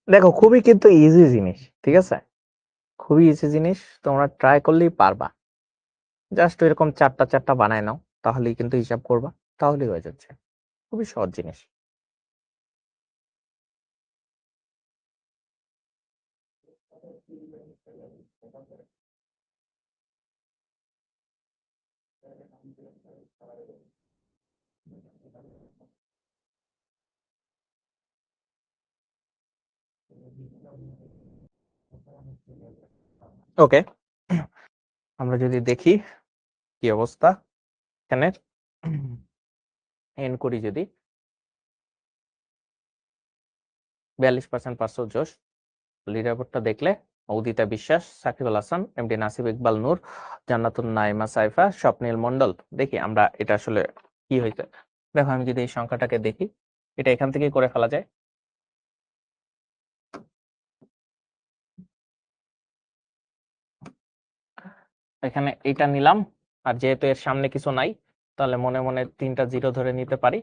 দেখো খুবই কিন্তু ইজি জিনিস, ঠিক আছে, খুবই ইজি জিনিস, তোমরা ট্রাই করলেই পারবা। জাস্ট এরকম চারটা চারটা বানায় নাও, তাহলেই কিন্তু হিসাব করবা, তাহলেই হয়ে যাচ্ছে। খুবই সহজ জিনিস। ওকে, আমরা যদি দেখি কি অবস্থা এখানে, এন্ড করি যদি 42% পারছো, জোশ। লিডারবোর্ডটা দেখলে উদিতা বিশ্বাস, সাকিব আল হাসান, এমডি নাসিব ইকবাল নূর, জান্নাতুন নাইমা সাইফা, স্বপ্নিল মন্ডল। দেখি আমরা এটা আসলে কি হইতে। দেখো আমি যদি এই সংখ্যাটাকে দেখি, এটা এখান থেকেই করে ফেলা যায়। এখানে এটা নিলাম, আর যেহেতু এর সামনে কিছু নাই, তাহলে মনে মনে 3টা জিরো ধরে নিতে পারি।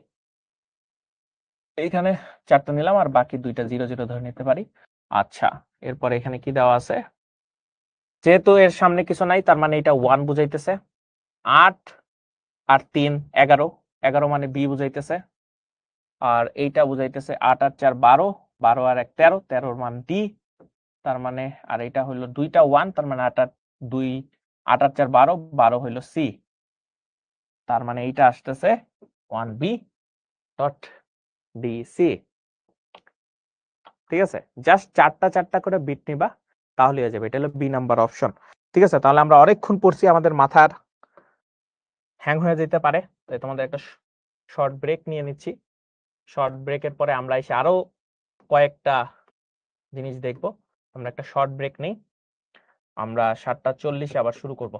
এইখানে 4টা নিলাম, আর বাকি 2টা জিরো জিরো ধরে নিতে পারি। আচ্ছা, এরপর এখানে কি দেওয়া আছে, যেহেতু এর সামনে কিছু নাই, তার মানে এটা 1 বুঝাইতেছে। 8 আর 3 11, 11 মানে বি বুঝাইতেছে। আর এইটা বুঝাইতেছে 8 আর 4 12, 12 আর 1 13, 13 মান ডি। তার মানে, আর এটা হইলো 2টা 1, তার মানে 8 আর 2, 8 আর 4 12, 12 হইলো সি। তার মানে এইটা আসতেছে 1b ডট ডিসি। ঠিক আছে, জাস্ট চারটা চারটা করে বিট নিবা, তাহলে হয়ে যাবে। এটা হলো বি নাম্বার অপশন। ঠিক আছে, তাহলে আমরা অনেকক্ষণ পড়ছি, আমাদের মাথার হ্যাং হয়ে যেতে পারে, তাই তোমাদের একটা শর্ট ব্রেক নিয়ে নিচ্ছি। শর্ট ব্রেকের পরে আমরা এসে আরো কয়েকটা জিনিস দেখব। আমরা একটা শর্ট ব্রেক নেই, আমরা 7:40 আবার শুরু করব।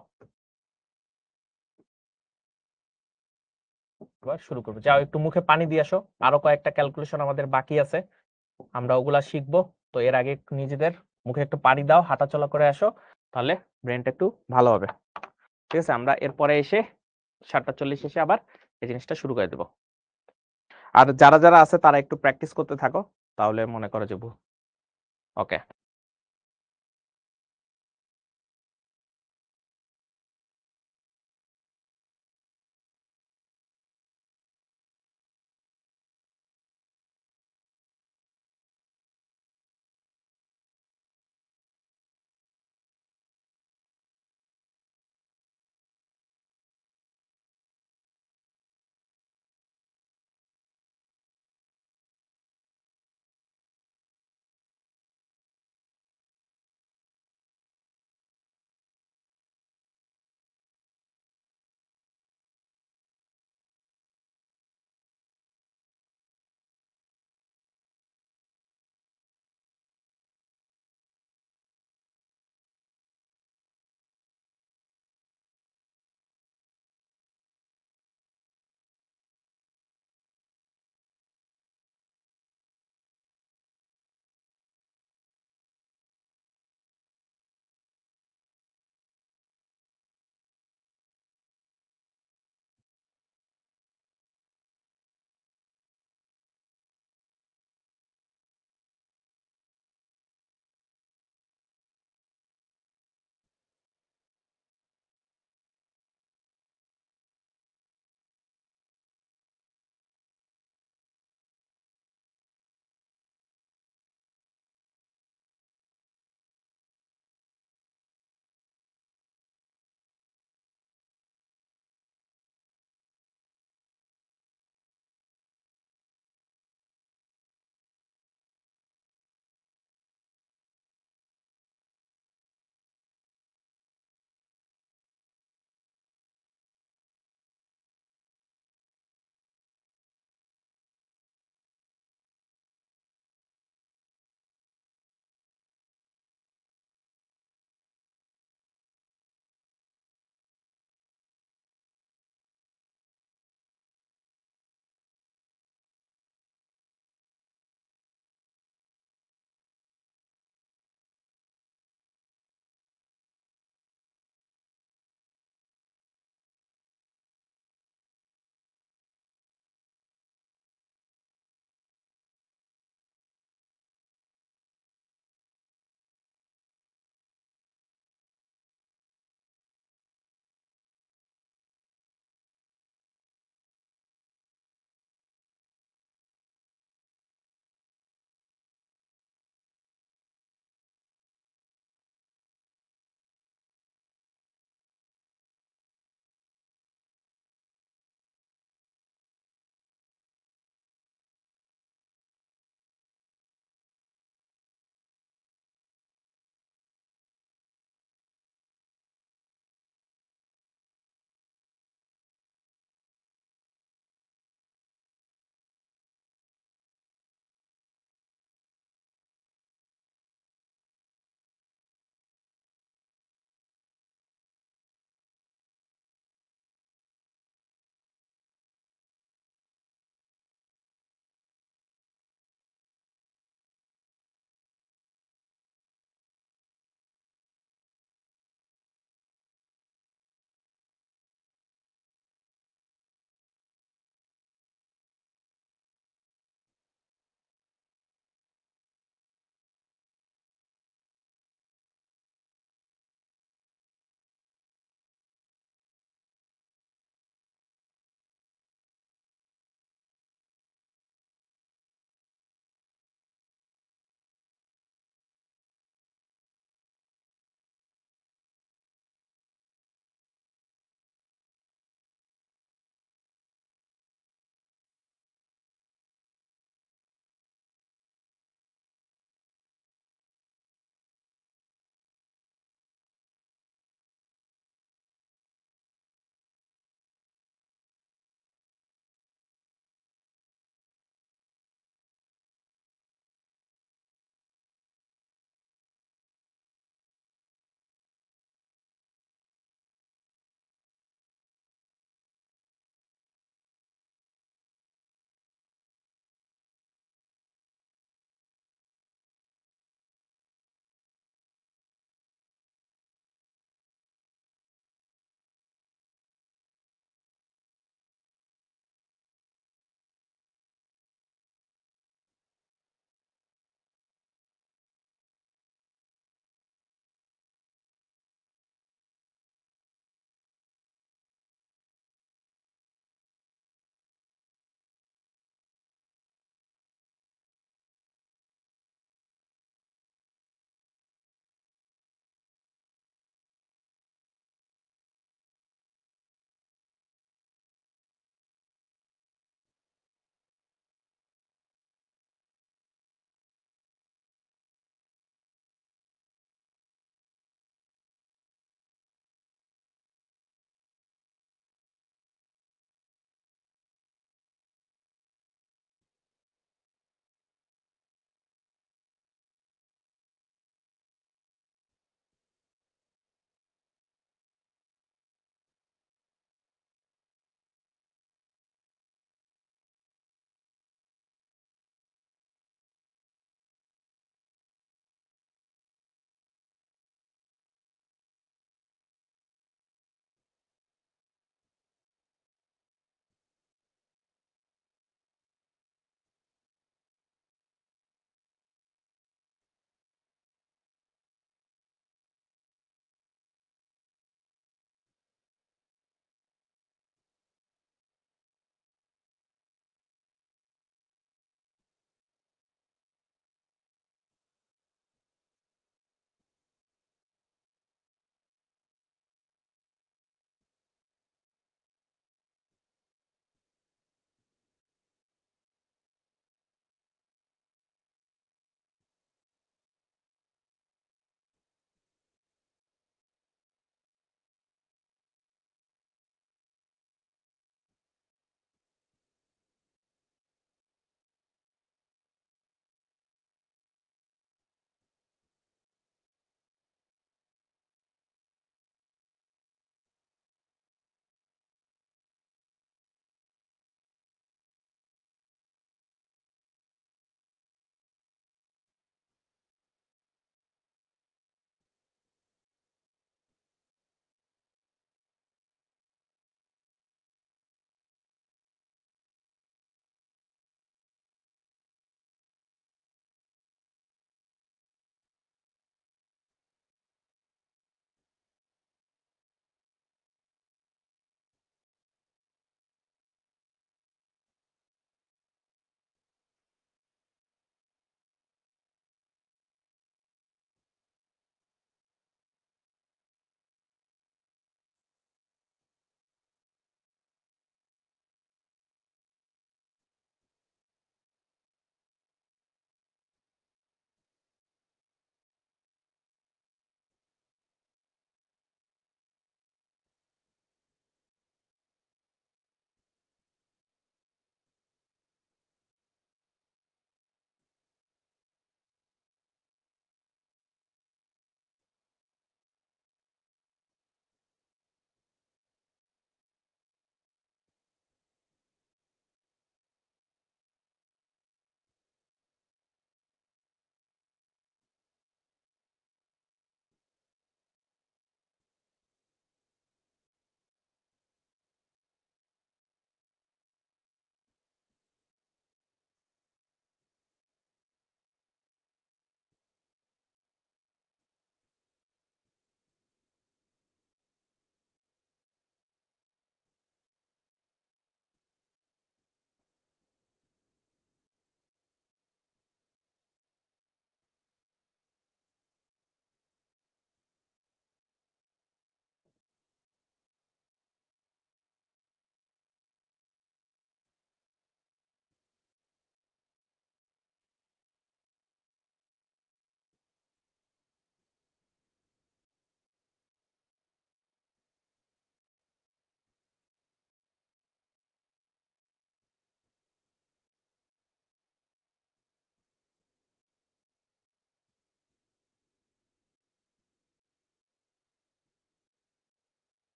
আবার শুরু করবো, যাও একটু মুখে পানি দিয়ে আসো, আরো কয়েকটা ক্যালকুলেশন আমাদের বাকি আছে, আমরা ওগুলা শিখবো। তো এর আগে নিজেদের মুখে একটু পানি দাও, হাঁটাচলা করে আসো, তাহলে ব্রেনটা একটু ভালো হবে। ঠিক আছে, আমরা এরপরে এসে 7:40 এসে আবার এই জিনিসটা শুরু করে দেবো। আর যারা যারা আছে তারা একটু প্র্যাকটিস করতে থাকো, তাহলে মনে করো যে ওকে।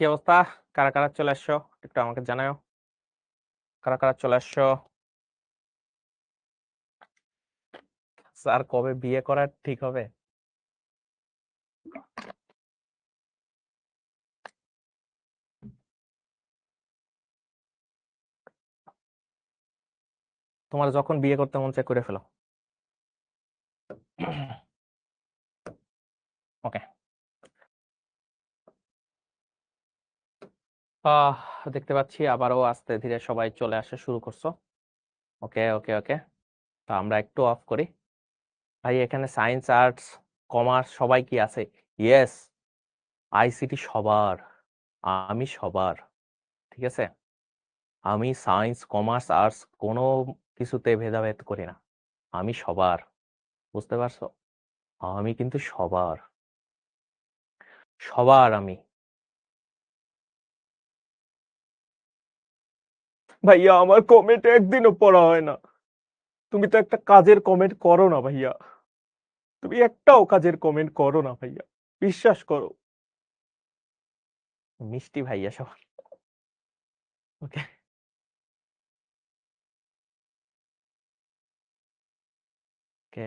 কি অবস্থা? কারা কারা চলে আসছো একটু আমাকে জানাও। কারা কারা চলে আসছো? স্যার কবে বিয়ে করা ঠিক হবে? তোমার যখন বিয়ে করতে মন চায় করে ফেলো। ওকে। দেখতে পাচ্ছি আবারও আস্তে ধীরে সবাই চলে আসা শুরু করছো। ওকে ওকে ওকে, তো আমরা একটু অফ করি। ভাই এখানে সায়েন্স আর্টস কমার্স সবাই কি আছে? ইয়েস, আইসিটি সবার, আমি সবার। ঠিক আছে, আমি সায়েন্স কমার্স আর্টস কোনো কিছুতে ভেদাভেদ করি না, আমি সবার। বুঝতে পারছো? আমি কিন্তু সবার, সবার আমি। ভাইয়া আমার কমেন্ট একদিনও পড়া হয় না। তুমি তো একটা কাজের কমেন্ট করো না ভাইয়া, তুমি একটাও কাজের কমেন্ট করো না ভাইয়া, বিশ্বাস করো। মিষ্টি ভাইয়া সব। ওকে ওকে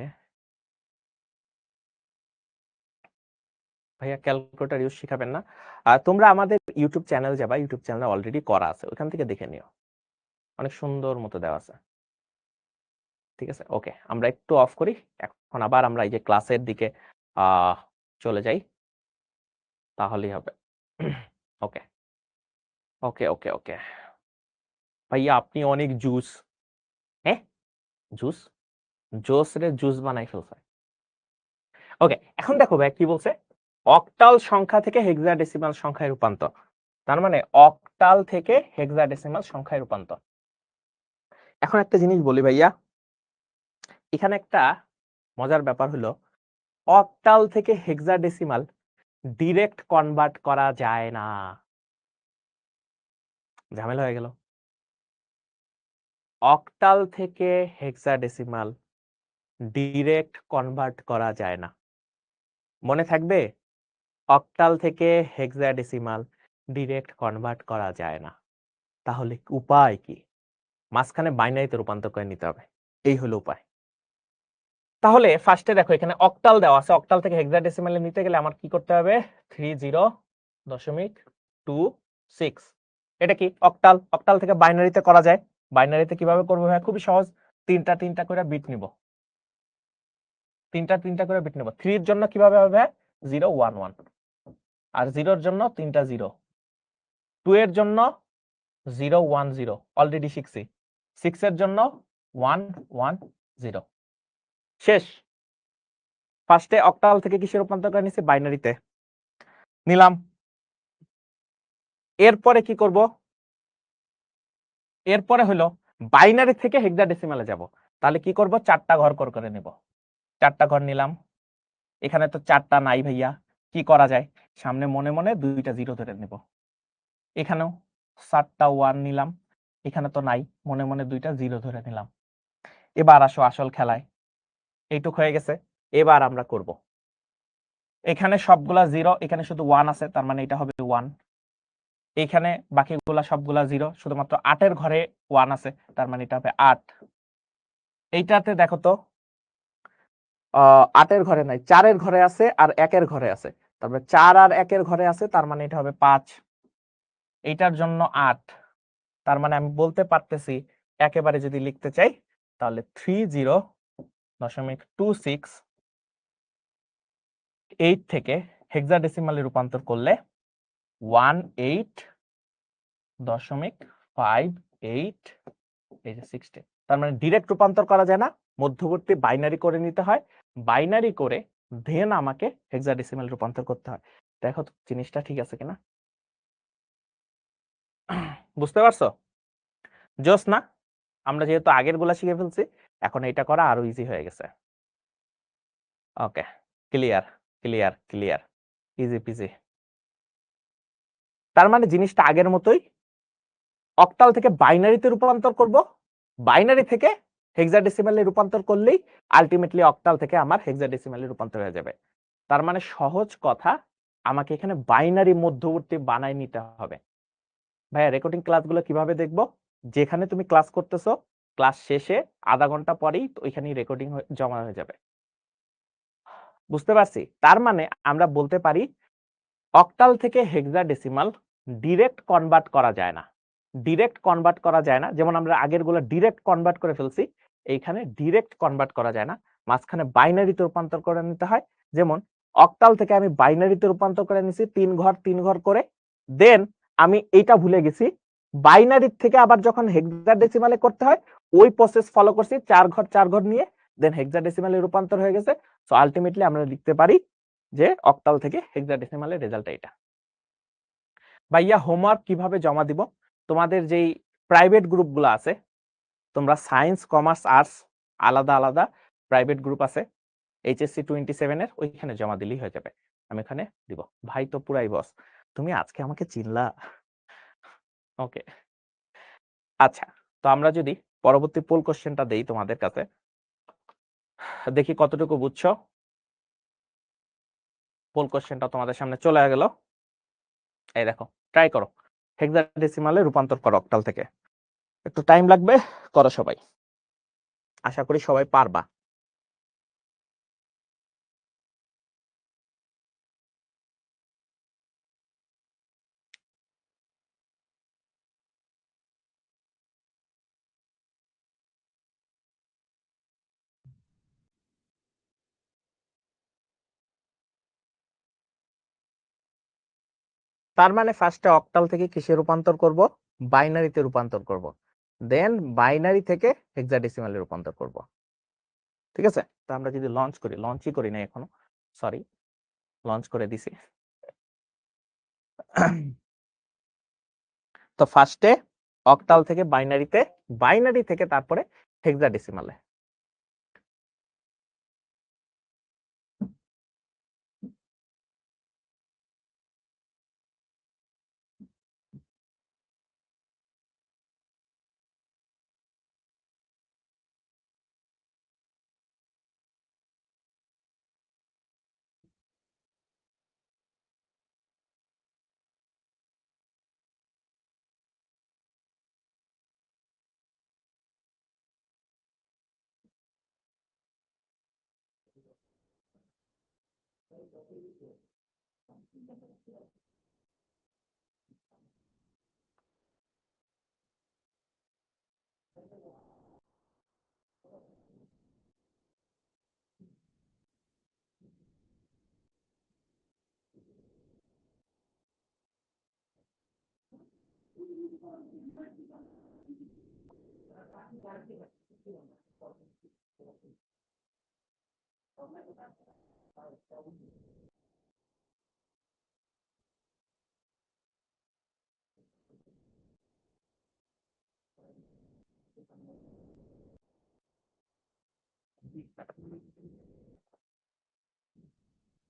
ভাইয়া, ক্যালকুলেটর ইউজ শিখাবেন না? আর তোমরা আমাদের ইউটিউব চ্যানেল যাবা, ইউটিউব চ্যানেল অলরেডি করা আছে, ওখান থেকে দেখে নিও, অনেক সুন্দর মতো দেওয়া আছে। ঠিক আছে, ওকে আমরা একটু অফ করি। এখন আবার আমরা এই যে ক্লাসের দিকে চলে যাই, তাহলেই হবে। ওকে ওকে ওকে ওকে ভাইয়া আপনি অনেক জুস। হ্যাঁ, জুস, জোস রে জুস বানাই ফেলছে। ওকে, এখন দেখো ভাই কি বলছে, অক্টাল সংখ্যা থেকে হেক্সাডেসিমাল সংখ্যায় রূপান্তর। তার মানে অক্টাল থেকে হেক্সাডেসিমাল সংখ্যায় রূপান্তর। এখন একটা জিনিস বলি ভাইয়া, এখানে একটা মজার ব্যাপার হলো, অক্টাল থেকে হেক্সাডেসিমাল ডিরেক্ট কনভার্ট করা যায় না। ঝামেলা হয়ে গেল। অক্টাল থেকে হেক্সাডেসিমাল ডিরেক্ট কনভার্ট করা যায় না, মনে থাকবে? অক্টাল থেকে হেক্সাডেসিমাল ডিরেক্ট কনভার্ট করা যায় না। তাহলে উপায় কি? মাঝখানে বাইনারিতে রূপান্তর করে নিতে হবে, এই হলো উপায়। তাহলে ফার্স্টে দেখো এখানে অক্টাল দেওয়া আছে, অক্টাল থেকে হেক্সাডেসিমালে নিতে গেলে আমার কি করতে হবে? 30.26। এটা কি অক্টাল? অক্টাল থেকে বাইনারিতে করা যায়। বাইনারিতে কিভাবে করবো ভাই? খুবই সহজ, তিনটা তিনটা করে বিট নিব, তিনটা তিনটা করে বিট নেব। 3 এর জন্য কিভাবে হবে? 0 1 1, আর 0 এর জন্য তিনটা 0। 2 এর জন্য 0 1 0 অলরেডি শিখছি। 6 এর জন্য 1 1 0। শেষ। ফার্স্টে অক্টাল থেকে কিসে রূপান্তর করে নিছি? বাইনারিতে নিলাম। এরপরে কি করব? এরপরে হলো বাইনারি থেকে হেক্সাডেসিমালে যাব। তাহলে কি করব? চারটা ঘর করে নেব। চারটা ঘর নিলাম। এখানে তো চারটা নাই ভাইয়া, কি করা যায়? সামনে মনে মনে দুইটা 0 ধরে নেব। এখানেও 7টা 1 নিলাম, এখানে তো নাই, মনে মনে দুইটা 0 ধরে নিলাম। এবার আসো আসল খেলায়। এইটুক হয়ে গেছে, এবার আমরা করব, এখানে সবগুলা 0, এখানে শুধু 1 আছে, তার মানে এটা হবে 1। এখানে বাকিগুলা সবগুলা 0, শুধুমাত্র 8 এর ঘরে 1 আছে, তার মানে এটা হবে 8। এইটাতে দেখো তো 8 এর ঘরে নাই, 4 এর ঘরে আছে আর 1 এর ঘরে আছে, তারপরে 4 আর 1 এর ঘরে আছে, তার মানে এটা হবে 5। এইটার জন্য 8, তার মানে আমি বলতে পারতেছি একেবারে যদি লিখতে চাই তাহলে 30.26 থেকে হেক্সাডেসিমালে রূপান্তর করলে 18.58, এই যে 60। তার মানে ডিরেক্ট রূপান্তর করা যায় না, মধ্যবর্তী বাইনারি করে নিতে হয়। বাইনারি করে দেন আমাকে হেক্সাডেসিমাল রূপান্তর করতে হয়। দেখো তো জিনিসটা ঠিক আছে কিনা, বুঝতে পারছো? জোস না? আমরা যেহেতু আগের গুলা শিখে ফেলছি, এখন এটা করা আরো ইজি হয়ে গেছে। Okay, clear clear clear, easy peasy. তার মানে জিনিসটা আগের মতোই, অক্টাল থেকে বাইনারিতে রূপান্তর করব, বাইনারি থেকে হেক্সাডেসিমালে রূপান্তর করলেই আলটিমেটলি অক্টাল থেকে আমার হেক্সাডেসিমালে রূপান্তর হয়ে যাবে। তার মানে সহজ কথা, আমাকে এখানে বাইনারি মধ্যবর্তী বানায় নিতে হবে। ভাইয়া রেকর্ডিং ক্লাসগুলো কিভাবে দেখবো? যেখানে তুমি ক্লাস করতেছো ক্লাস শেষে আধা ঘন্টা পরেই ওইখানেই রেকর্ডিং জমা হয়ে যাবে। বুঝতে পারছি? তার মানে আমরা বলতে পারি অক্টাল থেকে হেক্সাডেসিমাল ডিরেক্ট কনভার্ট করা যায় না। ডিরেক্ট কনভার্ট করা যায় না, যেমন আমরা আগের গুলো ডিরেক্ট কনভার্ট করে ফেলছি, এইখানে ডিরেক্ট কনভার্ট করা যায় না, মাঝখানে বাইনারিতে রূপান্তর করে নিতে হয়। যেমন অক্টাল থেকে আমি বাইনারিতে রূপান্তর করে নিছি 3 ঘর করে, দেন আমি এইটা ভুলে গেছি, বাইনারি থেকে আবার যখন হেক্সাডেসিমালে করতে হয় ওই প্রসেস ফলো করছি 4 ঘর নিয়ে, দেন হেক্সাডেসিমালে রূপান্তর হয়ে গেছে। সো আলটিমেটলি আমরা লিখতে পারি যে অক্টাল থেকে হেক্সাডেসিমালের রেজাল্ট এটা। ভাইয়া হোমওয়ার্ক কিভাবে জমা দিব? তোমাদের যেই প্রাইভেট গ্রুপগুলো আছে, তোমরা সায়েন্স কমার্স আর্টস আলাদা আলাদা প্রাইভেট গ্রুপ আছে HSC 27 এর, ওইখানে জমা দিলেই হয়ে যাবে। আমি এখানে দিব। ভাই তো পুরাই বস, তুমি আজকে আমাকে চিনলা। ওকে, আচ্ছা, তো আমরা যদি পরবর্তী পোল কোশ্চেনটা দেই তোমাদের কাছে, দেখি কতটুকু বুঝছো। পোল কোশ্চেনটা তোমাদের সামনে চলে গেল। এই দেখো, ট্রাই করো, হেক্সাডেসিমালে রূপান্তর করো অক্টাল থেকে। একটু টাইম লাগবে, করো সবাই, আশা করি সবাই পারবা। তার মানে ফার্স্টে অক্টাল থেকে কিসে রূপান্তর করব? বাইনারিতে রূপান্তর করব, দেন বাইনারি থেকে হেক্সাডেসিমালে রূপান্তর করব। ঠিক আছে, তো আমরা যদি লঞ্চ করি, লঞ্চই করি না এখনো, সরি, লঞ্চ করে দিছি। তো ফার্স্টে অক্টাল থেকে বাইনারিতে, বাইনারি থেকে তারপরে হেক্সাডেসিমালে।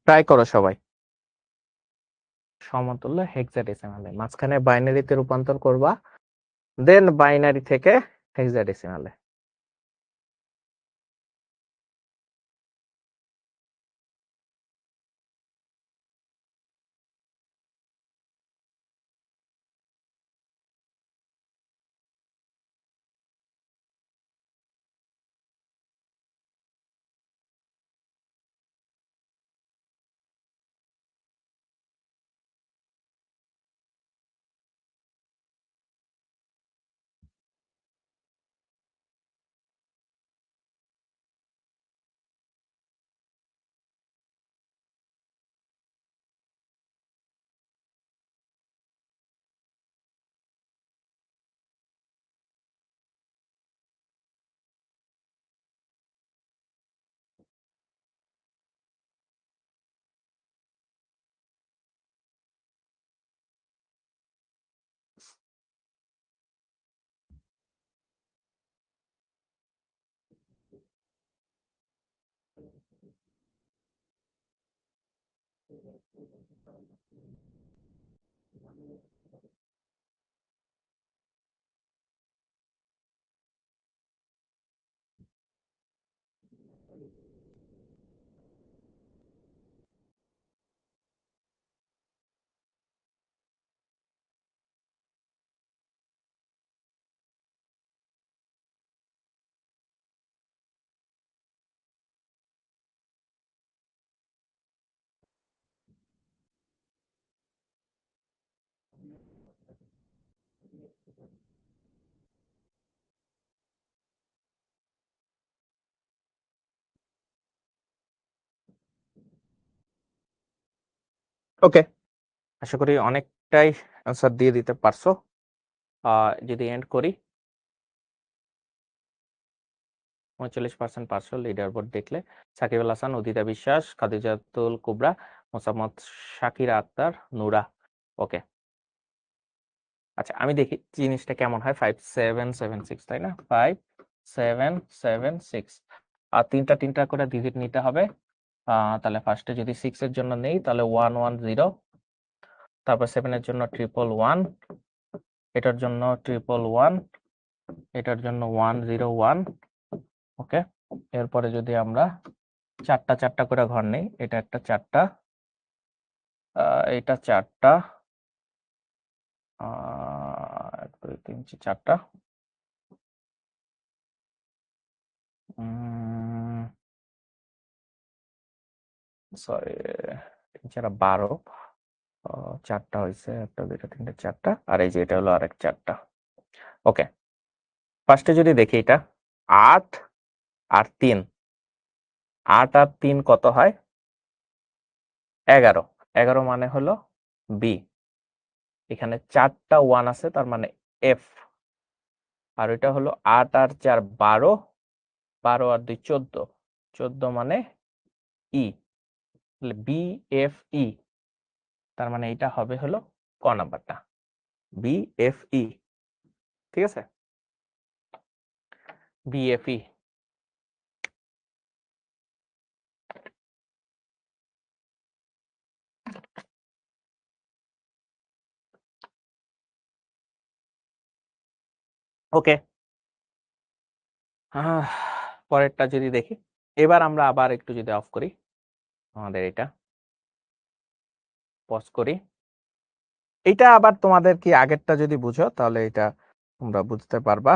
ট্রাই করো সবাই। সমতুল্য হেক্সাডেসিমালে, মাঝখানে বাইনারিতে রূপান্তর করবা, দেন বাইনারি থেকে হেক্সাডেসিমালে। ওকে, আশা করি অনেকটাই অ্যান্সার দিয়ে দিতে পারছো। যদি এন্ড করি 39% পারছো লিডার বোর্ড দেখলে। সাকিব আল হাসান, উদিতা বিশ্বাস, খাদিজাতুল কুবরা, মোসাম্মদ শাকিরা আক্তার, নুরা। ওকে, আচ্ছা আমি দেখি জিনিসটা কেমন হয়। 5776 তাই না? 5776 আর তিনটা করে ডিজিট নিতে হবে। তাহলে ফার্স্টে যদি 6 এর জন্য নেই তাহলে 110, তারপর 7 এর জন্য 111, এটার জন্য 111, এটার জন্য 101। ওকে, এরপরে যদি আমরা চারটা করে ঘর নেই, এটা একটা চারটা, এটা চারটা, 1 2 3 চারটা, সরি 3 4 12, চারটা হয়েছে, 1 2 3 4টা, আর এই যে এটা হলো আরেক চারটা। ওকে, ফার্স্টে যদি দেখি এটা 8 আর 3, 8 আর 3 কত হয়? 11। 11 মানে হলো বি। এখানে 4টা 1 আছে, তার মানে এফ। আর এটা হলো 8 আর 4 12, 12 আর 2 14, 14 মানে ই, বি এফ ই। তার মানে এটা হবে হলো ক নাম্বারটা, বি এফ ই। ঠিক আছে, বি এফ ই। ওকে, পরেরটা যদি দেখি, এবার আমরা আবার একটু যদি অফ করি আমাদের এটা, পজ করি, এটা আবার তোমাদের কি আগেরটা যদি বুঝো তাহলে এটা তোমরা বুঝতে পারবা।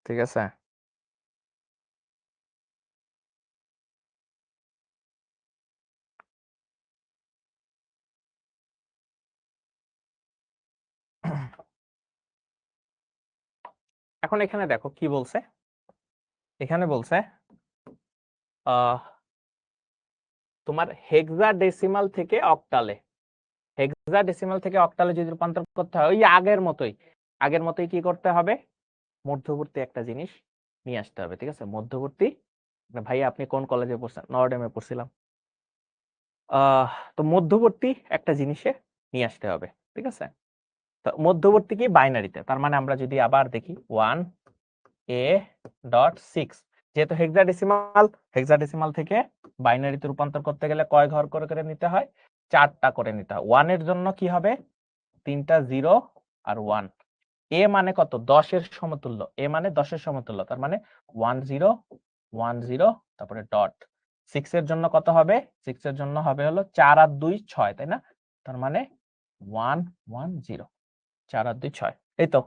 ঠিক আছে, এখন এখানে দেখো কি বলছে। এখানে বলছে তোমার হেক্সাডেসিমাল থেকে অক্টালে, হেক্সাডেসিমাল থেকে অক্টালে যদি রূপান্তর করতে হয় ওই আগের মতোই কি করতে হবে? মধ্যবর্তী একটা জিনিস নিয়ে আসতে হবে। ঠিক আছে, মধ্যবর্তী, ভাই আপনি কোন কলেজে পড়ছেন? নরডেমে পড়ছিলাম। তো মধ্যবর্তী একটা জিনিসে নিয়ে আসতে হবে। ঠিক আছে, তো মধ্যবর্তী কি? বাইনারিতে। তার মানে আমরা যদি আবার দেখি 1a.6, যেহেতু হেক্সাডেসিমাল থেকে বাইনারিতে রূপান্তর করতে গেলে কয় ঘর করে করে নিতে হয়? 4টা করে নিতে হয়। 1 এর জন্য কি হবে? 3টা 0 আর 1। এ মানে কত? 10 এর সমতুল্য। এ মানে 10 এর সমতুল্য, তার মানে 1 0 1 0, তারপরে ডট। 6 এর জন্য কত হবে? 6 এর জন্য হবে হলো 4 আর 2 6, তাই না? তার মানে 1 1 0, 4 আর 2 6। এই তো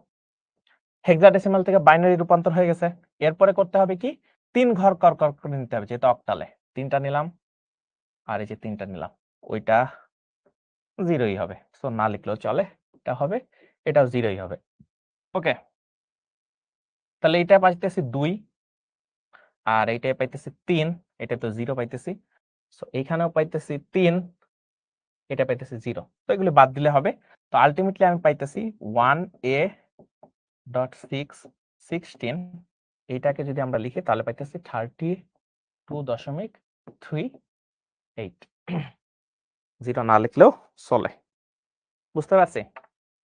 হেক্সাডেসিমাল থেকে বাইনারি রূপান্তর হয়ে গেছে। এরপরে করতে হবে কি? 3 ঘর করে নিতে হবে, যেহেতু অক্টালে। 3টা নিলাম আর এই যে 3টা নিলাম, ওইটা 0ই হবে, সো না লিখলেও চলে। এটা হবে, এটাও 0ই হবে। ওকে, তাহলে এটা পাইতেছি 2 আর এইটাই পাইতেছি 3, এটা তো 0 পাইতেছি। সো এইখানেও পাইতেছি 3, এটা পাইতেছি 0। তো এগুলো বাদ দিলে হবে। তো আলটিমেটলি আমি পাইতেছি 1a.616, এইটাকে যদি আমরা লিখি তাহলে পাইতেছি 32.38। 0 না লিখলেও চলে। বুঝতে পারছি?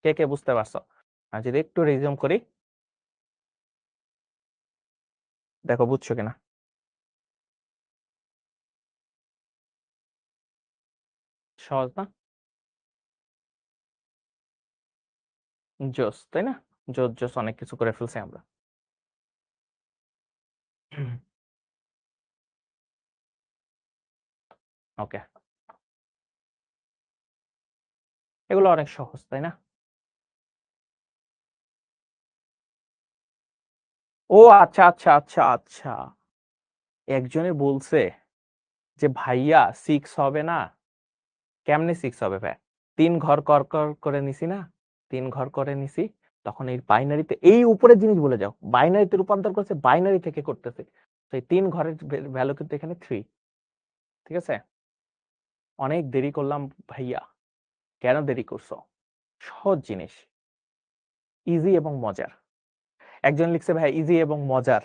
কে কে বুঝতে পারছো? আর যদি একটু রিজিউম করি, দেখো বুঝছো কিনা। সহজ না? জোস, তাই না? জোস অনেক কিছু করে ফেলছি আমরা। ওকে, এগুলো অনেক সহজ, তাই না? ও আচ্ছা আচ্ছা আচ্ছা আচ্ছা, একজনে বলছে যে ভাইয়া 6 হবে না। কেমনে 6 হবে ভাই? 3 ঘর করে নিছি না, 3 ঘর করে নিছি, তখন এই বাইনারিতে এই উপরের জিনিস বলে যাও, বাইনারিতে রূপান্তর করছে, বাইনারি থেকে করতেছে, তো এই 3 ঘরের ভ্যালু কিন্তু এখানে 3। ঠিক আছে, অনেক দেরি করলাম ভাইয়া। কেন দেরি করছো? সহজ জিনিস, ইজি এবং মজার। একজন লিখছে ভাইয়া ইজি এবং মজার।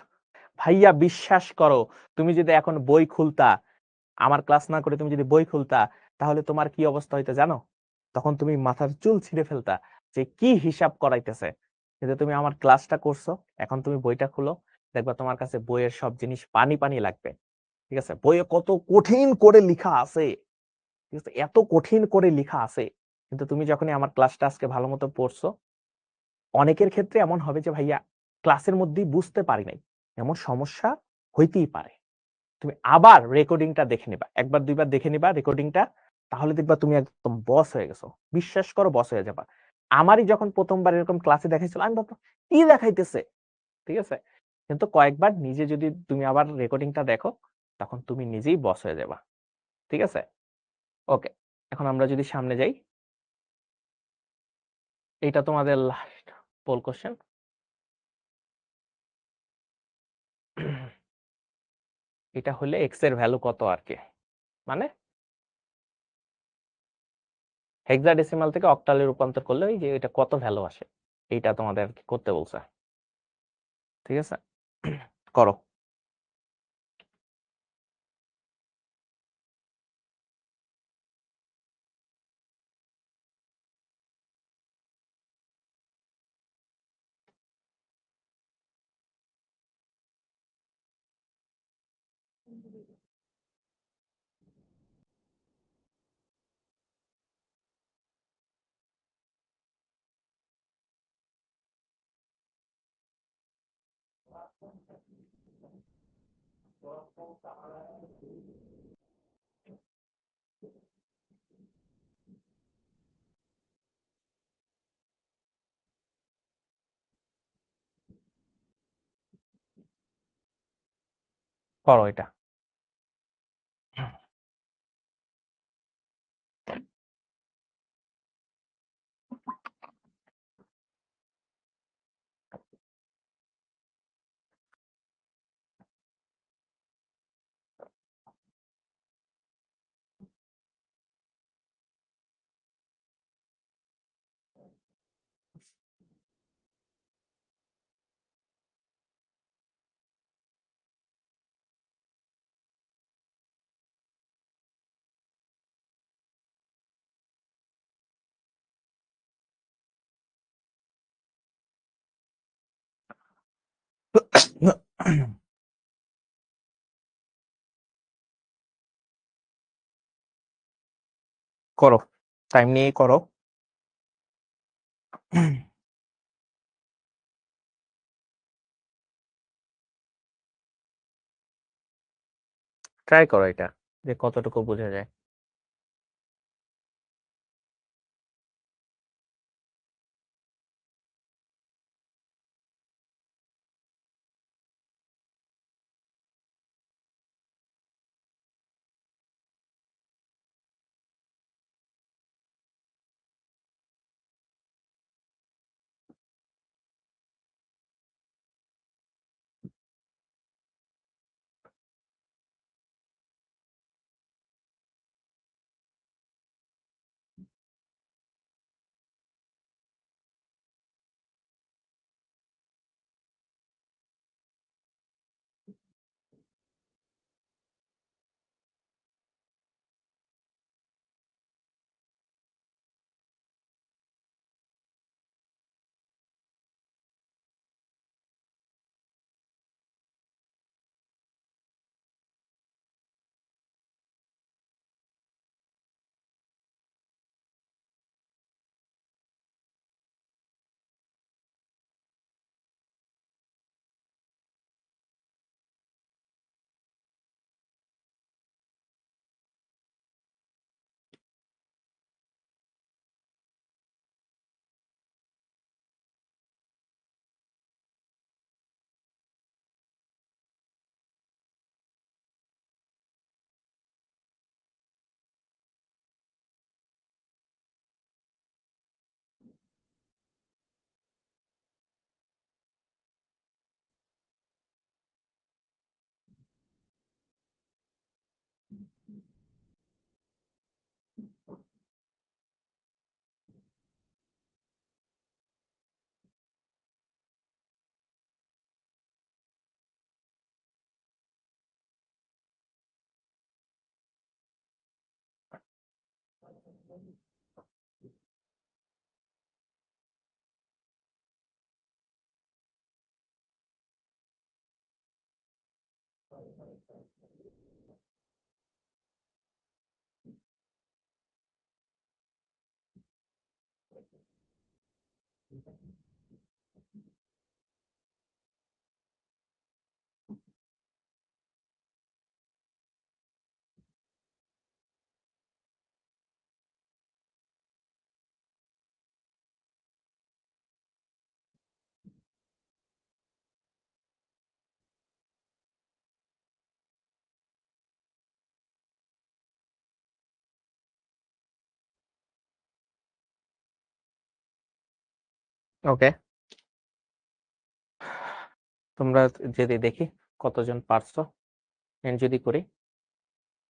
ভাইয়া বিশ্বাস করো, তুমি যদি এখন বই খুলতা, আমার ক্লাস না করে তুমি যদি বই খুলতা, তাহলে তোমার কি অবস্থা হইতো জানো? তখন তুমি মাথার চুল ছিঁড়ে ফেলতা যে কি হিসাব করাইতেছে। কিন্তু তুমি আমার ক্লাসটা করছো, এখন তুমি বইটা খুলো, দেখবা তোমার কাছে বইয়ের সব জিনিস পানি পানি লাগবে। ঠিক আছে, বইয়ে কত কঠিন করে লেখা আছে, ঠিক আছে, এত কঠিন করে লেখা আছে। কিন্তু তুমি যখনই আমার ক্লাসটা আজকে ভালো মতো পড়ছো, অনেকের ক্ষেত্রে এমন হবে যে ভাইয়া ক্লাসের মধ্যেই বুঝতে পারি নাই, এমন সমস্যা হইতেই পারে। তুমি আবার রেকর্ডিংটা দেখে নিবা, একবার দুইবার দেখে নিবা রেকর্ডিংটা, তাহলে দেখবা তুমি একদম বস হয়ে গেছো। বিশ্বাস করো বস হয়ে যাবা। আমারই যখন প্রথমবার এরকম ক্লাসে দেখাইছিল, আমি ভাবতাম কি দেখাইতেছে, ঠিক আছে, কিন্তু কয়েকবার নিজে যদি তুমি আবার রেকর্ডিংটা দেখো, তখন তুমি নিজেই বস হয়ে যাবা। ঠিক আছে, ওকে। এখন আমরা যদি সামনে যাই, এইটা তোমাদের লাস্ট পোল কোশ্চেন। এটা হলে এক্স এর ভ্যালু কত আর কি, মানে হেক্সাডেসিমাল থেকে অক্টালে রূপান্তর করলে ওই যে এটা কত ভ্যালু আসে, এইটা তোমাদের আর কি করতে বলছে। ঠিক আছে, করো। করো এটা। করো, টাইম নিয়ে করো। ট্রাই করো এটা, যে কতটুকু বোঝা যায়। ওকে, তোমরা যদি দেখি কতজন পারছো, যদি করি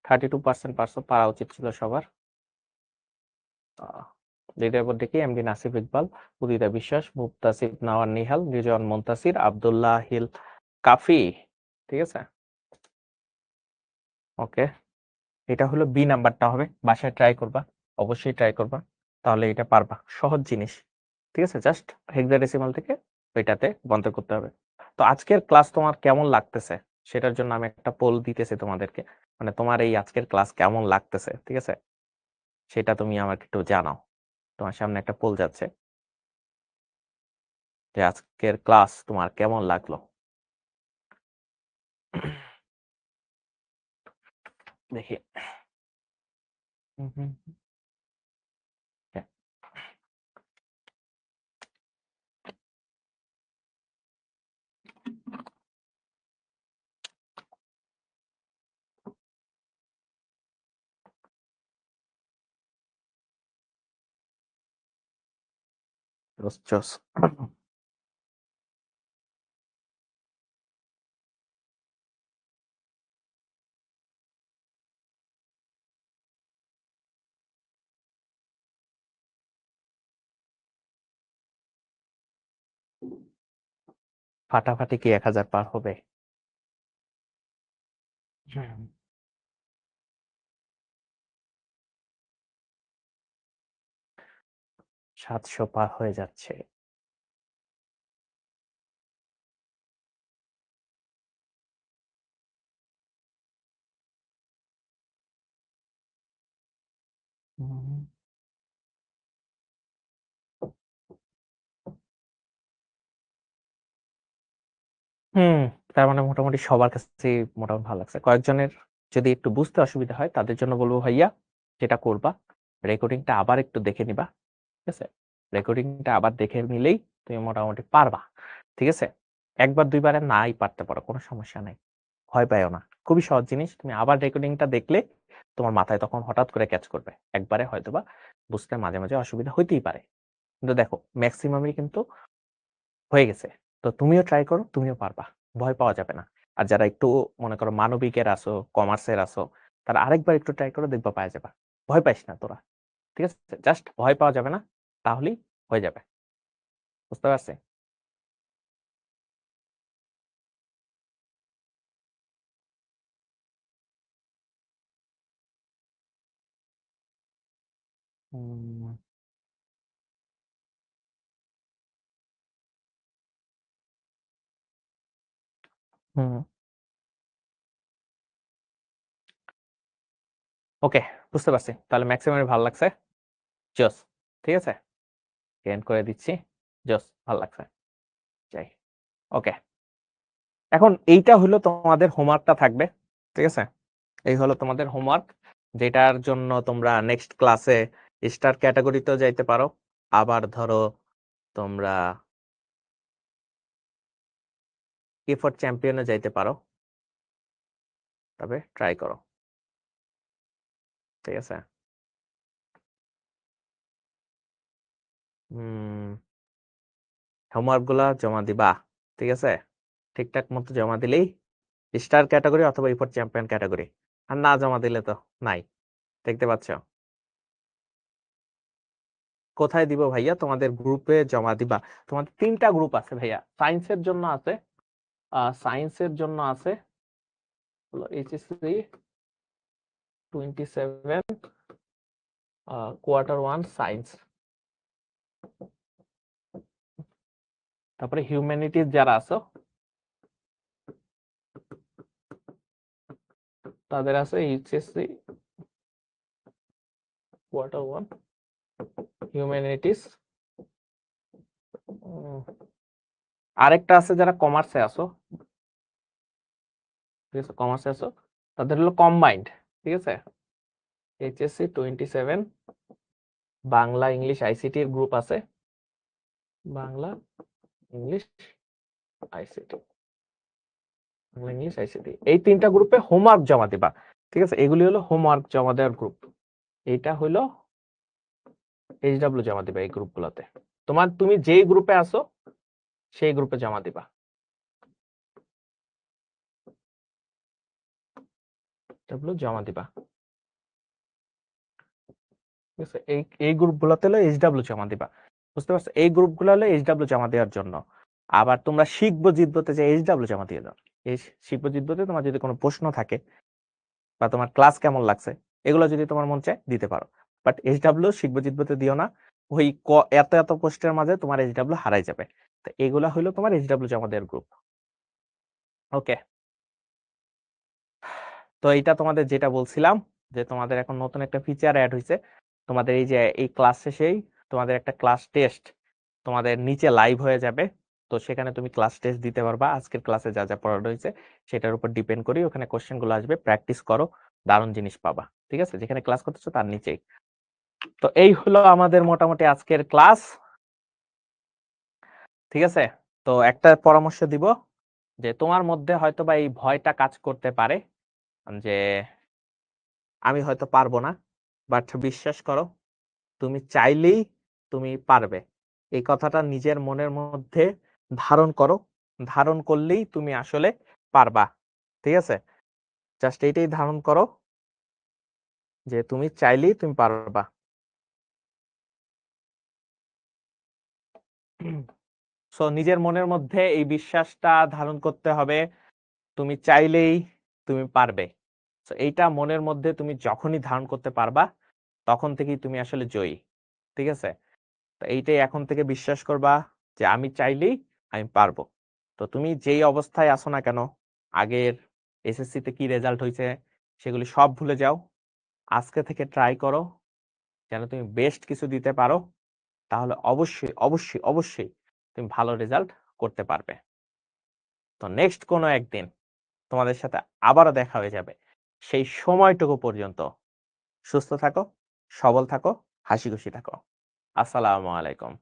32% পারছো, পারা উচিত ছিল সবার। লিডার বোর্ড দেখি এমডি নাসিফ ইকবাল, উদিতা বিশ্বাস, মুক্তাসিফ নাওয়ার নিহাল, রিজওয়ান মুনতাসির, আব্দুল্লাহ হিল কাফি। ঠিক আছে, ওকে, এটা হলো বি নাম্বারটা হবে। বাসায় ট্রাই করবা, অবশ্যই ট্রাই করবা, তাহলে এটা পারবা। সহজ জিনিস, ঠিক আছে, জাস্ট হেক্সাডেসিমাল থেকে ওইটাতে বন্ধ করতে হবে। তো আজকের ক্লাস তোমার কেমন লাগতেছে সেটার জন্য আমি একটা পোল দিতেছি তোমাদেরকে, মানে তোমার এই আজকের ক্লাস কেমন লাগতেছে, ঠিক আছে, সেটা তুমি আমাকে একটু জানাও। তোমার সামনে একটা পোল যাচ্ছে যে আজকের ক্লাস তোমার কেমন লাগলো। দেখি। হ্যাঁ, জোস। ফাটাফাটি কি 1000 পার হবে? 700 পার হয়ে যাচ্ছে। হুম, তার মানে মোটামুটি সবার কাছে মোটামুটি ভালো লাগছে। কয়েকজনের যদি একটু বুঝতে অসুবিধা হয় তাদের জন্য বলবো ভাইয়া, যেটা করবা রেকর্ডিংটা আবার একটু দেখে নিবা, ঠিক আছে, রেকর্ডিংটা আবার দেখে নিলেই তুমি মোটামুটি পারবা। ঠিক আছে, একবার দুইবারে নাই পারতে পারো, কোনো সমস্যা নাই, ভয় পাইও না, খুবই সহজ জিনিস। তুমি আবার রেকর্ডিংটা দেখলে তোমার মাথায় তখন হঠাৎ করে ক্যাচ করবে, একবারে হয়তোবা বুঝতে মাঝে মাঝে অসুবিধা হইতেই পারে, কিন্তু দেখো ম্যাক্সিমামই কিন্তু হয়ে গেছে। তো তুমিও ট্রাই করো, তুমিও পারবা, ভয় পাওয়া যাবে না। আর যারা একটু মনে করো মানবিকের আসো, কমার্সের আসো, তারা আরেকবার একটু ট্রাই করো, দেখবা পাওয়া যাবে। ভয় পাইস না তোরা, ঠিক আছে, জাস্ট ভয় পাওয়া যাবে না, তাহলেই হয়ে যাবে। বুঝতে পারছি? হুম, হুম, ওকে, বুঝতে পারছি। তাহলে ম্যাক্সিমাম ভালো লাগছে, জোস। ঠিক আছে, এন্ড করে দিচ্ছি, জোস, ভালো লাগছে, যাই। ওকে, এখন এইটা হলো তোমাদের হোমওয়ার্কটা থাকবে, ঠিক আছে, এই হলো তোমাদের হোমওয়ার্ক, যেটার জন্য তোমরা নেক্সট ক্লাসে স্টার ক্যাটাগরিতেও যাইতে পারো, আবার ধরো তোমরা এফোর্ট চ্যাম্পিয়নে যাইতে পারো, তবে ট্রাই করো, ঠিক আছে। হোমওয়ার্ক গুলা জমা দিবা, ঠিক আছে, ঠিকঠাক মতো জমা দিলেই স্টার ক্যাটাগরি অথবা এফোর্ট চ্যাম্পিয়ন ক্যাটাগরি, আর না জমা দিলে তো নাই। দেখতে পাচ্ছ কোথায় দিব ভাইয়া? তোমাদের গ্রুপে জমা দিবা। তোমাদের 3টা গ্রুপ আছে ভাইয়া, সায়েন্সের জন্য আছে, সায়েন্সের জন্য আছে হলো HSC 27, Q1 সায়েন্স, তারপরে হিউম্যানিটিজ যারা আছো তাদের আছে এইচএসসি Q1 হিউম্যানিটিস। আরেকটা আছে যারা কমার্সে আছো, ঠিক আছে, কমার্সে আছো তাদের হলো কম্বাইন্ড, ঠিক আছে, এইচএসসি 27 বাংলা ইংলিশ আইসিটি এর গ্রুপ আছে, Bangla English ICT, Bangla English ICT, এই তিনটা গ্রুপে হোমওয়ার্ক জমা দিবা, ঠিক আছে, এগুলি হলো হোমওয়ার্ক জমা দেওয়ার গ্রুপ, এইটা হলো এইচডব্লিউ জমা দিবা এই গ্রুপগুলোতে, তুমি যেই গ্রুপে আছো সেই গ্রুপে জমা দিবা। জমা দিবা, ঠিক আছে, এই গ্রুপগুলোতে হলো এইচডব্লিউ জমা দিবা, বুঝতে পারছো, এই গ্রুপগুলো হলো এইচডব্লিউ জমা দেওয়ার জন্য। আবার তোমরা শিখবো জিতবোতে যে এইচডব্লিউ জমা দিয়ে দাও, এই শিখবো জিতবোতে তোমার যদি কোনো প্রশ্ন থাকে বা তোমার ক্লাস কেমন লাগছে এগুলো যদি তোমার মন চায় দিতে পারো, বাট এইচডব্লিউ শিখবো জিতবোতে দিও না, ওই এত এত পোস্টের মাঝে তোমার এইচডব্লিউ হারাই যাবে। তো এগুলা হলো তোমার এইচডব্লিউ জমা দেওয়ার গ্রুপ। ওকে, তো এইটা তোমাদের যেটা বলছিলাম যে তোমাদের এখন নতুন একটা ফিচার অ্যাড হয়েছে, তোমাদের এই যে এই ক্লাস শেষেই তোমাদের একটা ক্লাস টেস্ট তোমাদের নিচে লাইভ হয়ে যাবে, তো সেখানে তুমি ক্লাস টেস্ট দিতে পারবা, আজকের ক্লাসে যা যা পড়ানো হয়েছে সেটার উপর ডিপেন্ড করি ওখানে কোশ্চেন গুলো আসবে, প্র্যাকটিস করো, দারুণ জিনিস পাবা, ঠিক আছে, যেখানে ক্লাস করতেছো তার নিচেই। তো এই হলো আমাদের মোটামুটি আজকের ক্লাস, ঠিক আছে। তো একটা পরামর্শ দিব যে তোমার মধ্যে হয়তো বা এই ভয়টা কাজ করতে পারে যে আমি হয়তো পারবো না, বাট বিশ্বাস করো তুমি চাইলেই তুমি পারবে, এই কথাটা নিজের মনের মধ্যে ধারণ করো, ধারণ করলেই তুমি আসলে পারবা, ঠিক আছে, জাস্ট এইটাই ধারণ করো যে তুমি চাইলেই তুমি পারবা। সো নিজের মনের মধ্যে এই বিশ্বাসটা ধারণ করতে হবে, তুমি চাইলেই তুমি পারবে। সো এইটা মনের মধ্যে তুমি যখনই ধারণ করতে পারবা তখন থেকেই তুমি আসলে জয়ী, ঠিক আছে। তো এইটাই এখন থেকে বিশ্বাস করবা যে আমি চাইলেই আমি পারবো। তো তুমি যেই অবস্থায় আছো না কেন, আগের এসএসসি তে কি রেজাল্ট হয়েছে সেগুলি সব ভুলে যাও, আজকে থেকে ট্রাই করো যেন তুমি বেস্ট কিছু দিতে পারো, তাহলে অবশ্যই অবশ্যই অবশ্যই তুমি ভালো রেজাল্ট করতে পারবে। তো নেক্সট কোনো একদিন তোমাদের সাথে আবারও দেখা হয়ে যাবে, সেই সময়টুকু পর্যন্ত সুস্থ থাকো, সবল থাকো, হাসি খুশি থাকো। আসসালামু আলাইকুম।